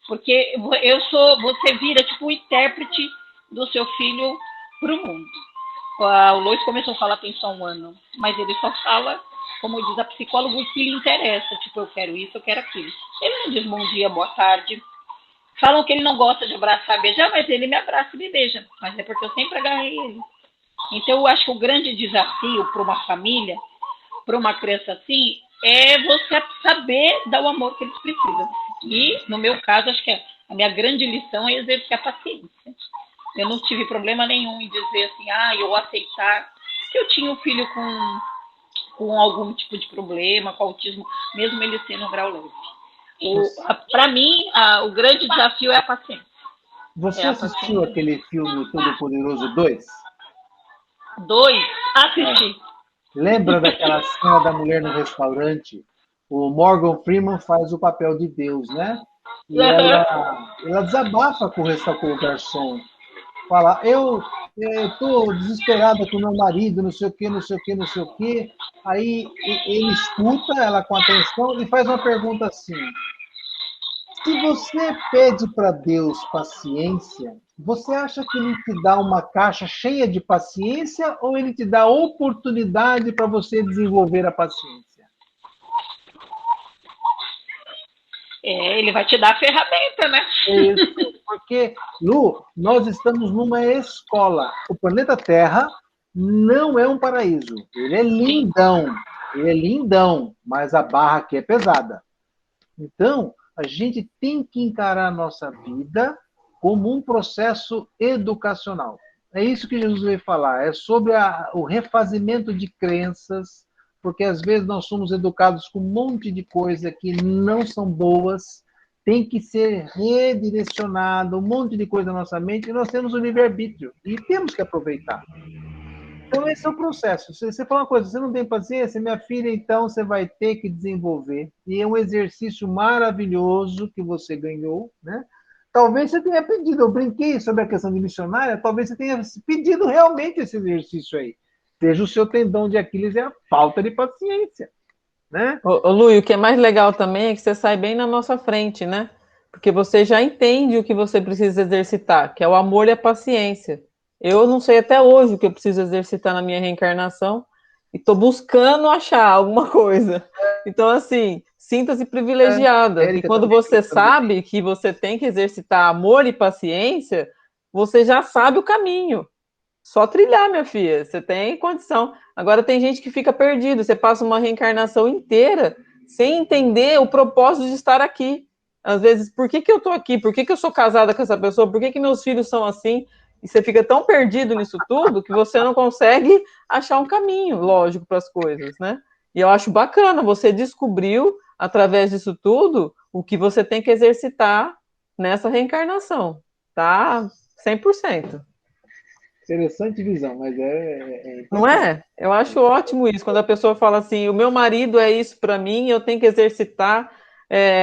Porque você vira tipo o intérprete do seu filho para o mundo. O Lois começou a falar pensar um ano, mas ele só fala, como diz a psicóloga, o que lhe interessa. Tipo, eu quero isso, eu quero aquilo. Ele não diz bom dia, boa tarde. Falam que ele não gosta de abraçar e beijar, mas ele me abraça e me beija. Mas é porque eu sempre agarrei ele. Então, eu acho que o grande desafio para uma família, para uma criança assim, é você saber dar o amor que eles precisam. E, no meu caso, acho que a minha grande lição é exercer a paciência. Eu não tive problema nenhum em dizer assim, eu aceitar que eu tinha um filho com algum tipo de problema, com autismo, mesmo ele sendo um grau leve. Para mim, o grande desafio é a paciência. Você assistiu aquele filme Todo-Poderoso 2? 2? Assisti. Lembra daquela cena da mulher no restaurante? O Morgan Freeman faz o papel de Deus, né? E ela desabafa com o garçom. Fala, eu estou desesperada com meu marido, não sei o quê, não sei o quê, não sei o quê. Aí ele escuta ela com atenção e faz uma pergunta assim: se você pede para Deus paciência, você acha que ele te dá uma caixa cheia de paciência ou ele te dá oportunidade para você desenvolver a paciência? Ele vai te dar a ferramenta, né? Isso, porque, Lu, nós estamos numa escola. O planeta Terra não é um paraíso. Ele é lindão, mas a barra aqui é pesada. Então, a gente tem que encarar a nossa vida como um processo educacional. É isso que Jesus veio falar, é sobre o refazimento de crenças, porque às vezes nós somos educados com um monte de coisa que não são boas, tem que ser redirecionado, um monte de coisa na nossa mente, e nós temos o livre-arbítrio, e temos que aproveitar. Então, esse é o processo. Se você fala uma coisa, você não tem paciência, minha filha, então você vai ter que desenvolver. E é um exercício maravilhoso que você ganhou, né? Talvez você tenha pedido, eu brinquei sobre a questão de missionária, talvez você tenha pedido realmente esse exercício aí. Seja o seu tendão de Aquiles é a falta de paciência, né? Ô, Lu, e o que é mais legal também é que você sai bem na nossa frente, né? Porque você já entende o que você precisa exercitar, que é o amor e a paciência. Eu não sei até hoje o que eu preciso exercitar na minha reencarnação e estou buscando achar alguma coisa. Então, assim, sinta-se privilegiada. E quando você sabe que você tem que exercitar amor e paciência, você já sabe o caminho. Só trilhar, minha filha. Você tem condição. Agora, tem gente que fica perdido. Você passa uma reencarnação inteira sem entender o propósito de estar aqui. Às vezes, por que eu estou aqui? Por que eu sou casada com essa pessoa? Por que meus filhos são assim? E você fica tão perdido nisso tudo que você não consegue achar um caminho lógico para as coisas, né? E eu acho bacana, você descobriu, através disso tudo, o que você tem que exercitar nessa reencarnação, tá? 100%. Interessante visão, mas não é? Eu acho ótimo isso, quando a pessoa fala assim, o meu marido é isso para mim, eu tenho que exercitar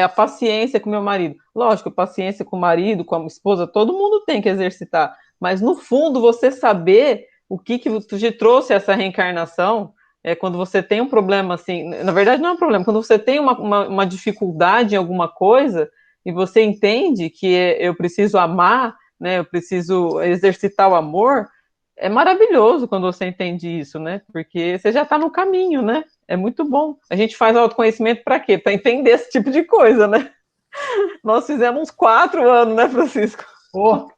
a paciência com o meu marido. Lógico, paciência com o marido, com a esposa, todo mundo tem que exercitar, mas no fundo, você saber o que te trouxe essa reencarnação, quando você tem um problema assim, na verdade não é um problema, quando você tem uma dificuldade em alguma coisa, e você entende que eu preciso amar, né, eu preciso exercitar o amor, é maravilhoso quando você entende isso, né? Porque você já está no caminho, né? É muito bom. A gente faz autoconhecimento para quê? Para entender esse tipo de coisa, né? Nós fizemos uns 4 anos, né, Francisco? Oh,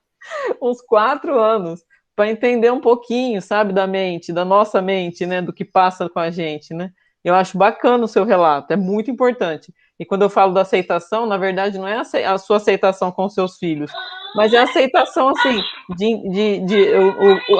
Uns 4 anos, para entender um pouquinho, sabe, da mente, da nossa mente, né, do que passa com a gente, né? Eu acho bacana o seu relato, é muito importante. E quando eu falo da aceitação, na verdade, não é a sua aceitação com os seus filhos, mas é a aceitação, assim,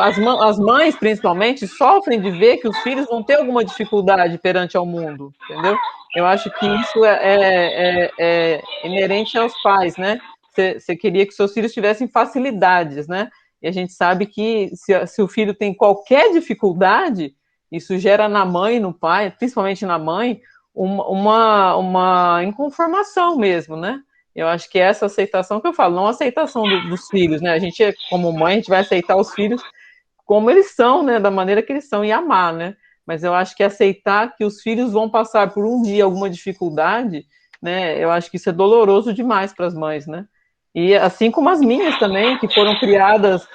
as mães, principalmente, sofrem de ver que os filhos vão ter alguma dificuldade perante ao mundo, entendeu? Eu acho que isso é inerente aos pais, né? Você queria que seus filhos tivessem facilidades, né? E a gente sabe que se o filho tem qualquer dificuldade, isso gera na mãe, no pai, principalmente na mãe, uma inconformação mesmo, né? Eu acho que é essa aceitação que eu falo, não a aceitação dos filhos, né? A gente, como mãe, a gente vai aceitar os filhos como eles são, né? Da maneira que eles são e amar, né? Mas eu acho que aceitar que os filhos vão passar por um dia alguma dificuldade, né? Eu acho que isso é doloroso demais para as mães, né? E assim como as minhas também, que foram criadas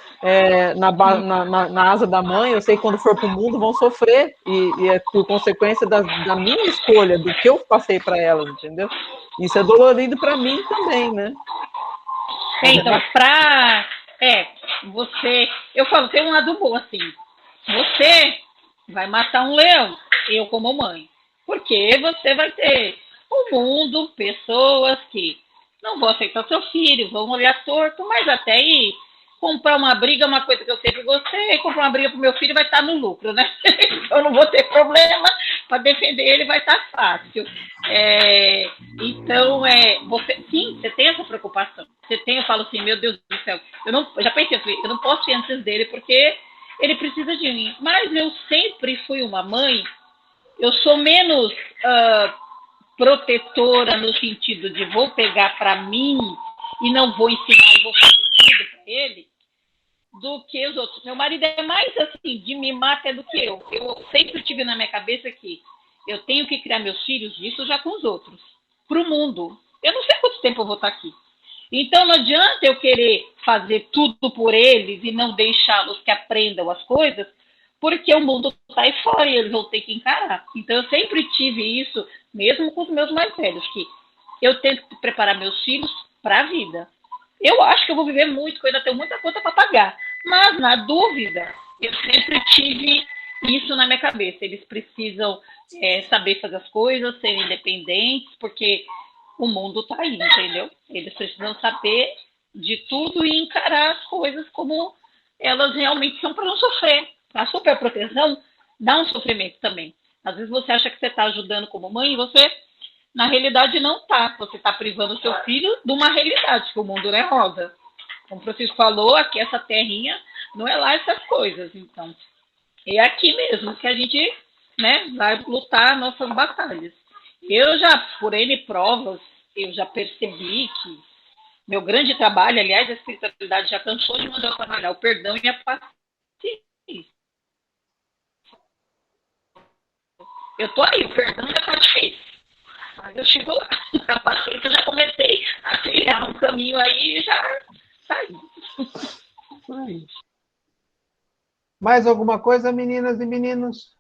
na asa da mãe, eu sei que quando for para o mundo vão sofrer, e é por consequência da minha escolha, do que eu passei para elas, entendeu? Isso é dolorido para mim também, né? Então, eu falo, tem um lado bom assim, você vai matar um leão, eu como mãe, porque você vai ter um mundo, pessoas que não vão aceitar seu filho, vão olhar torto, mas até aí comprar uma briga, uma coisa que eu sempre gostei, comprar uma briga pro meu filho vai estar no lucro, né? Eu não vou ter problema para defender ele, vai estar fácil. Então, você tem essa preocupação. Eu falo assim, meu Deus do céu, eu já pensei, eu não posso ir antes dele porque ele precisa de mim. Mas eu sempre fui uma mãe, eu sou menos protetora no sentido de vou pegar para mim e não vou ensinar e vou fazer tudo para ele, do que os outros. Meu marido é mais assim, de mimar até do que eu. Eu sempre tive na minha cabeça que eu tenho que criar meus filhos, isso já com os outros, para o mundo. Eu não sei quanto tempo eu vou estar aqui. Então não adianta eu querer fazer tudo por eles e não deixá-los que aprendam as coisas, porque o mundo está aí fora e eles vão ter que encarar. Então eu sempre tive isso, mesmo com os meus mais velhos, que eu tento preparar meus filhos para a vida. Eu acho que eu vou viver muito, que eu ainda tenho muita conta para pagar. Mas, na dúvida, eu sempre tive isso na minha cabeça. Eles precisam saber fazer as coisas, serem independentes, porque o mundo está aí, entendeu? Eles precisam saber de tudo e encarar as coisas como elas realmente são para não sofrer. A superproteção dá um sofrimento também. Às vezes você acha que você está ajudando como mãe e você, na realidade, não está. Você está privando o seu filho de uma realidade, que o mundo não é rosa. Como o Francisco falou, aqui essa terrinha não é lá essas coisas. Então, é aqui mesmo que a gente, né, vai lutar nossas batalhas. Eu já, por N provas, eu já percebi que meu grande trabalho, aliás, a espiritualidade já cansou de mandar eu trabalhar o perdão e a paciência. Eu tô aí, o perdão já tá difícil. Mas eu chego lá. A paciência eu já comecei a trilhar um caminho aí e já saí. mais alguma coisa, meninas e meninos?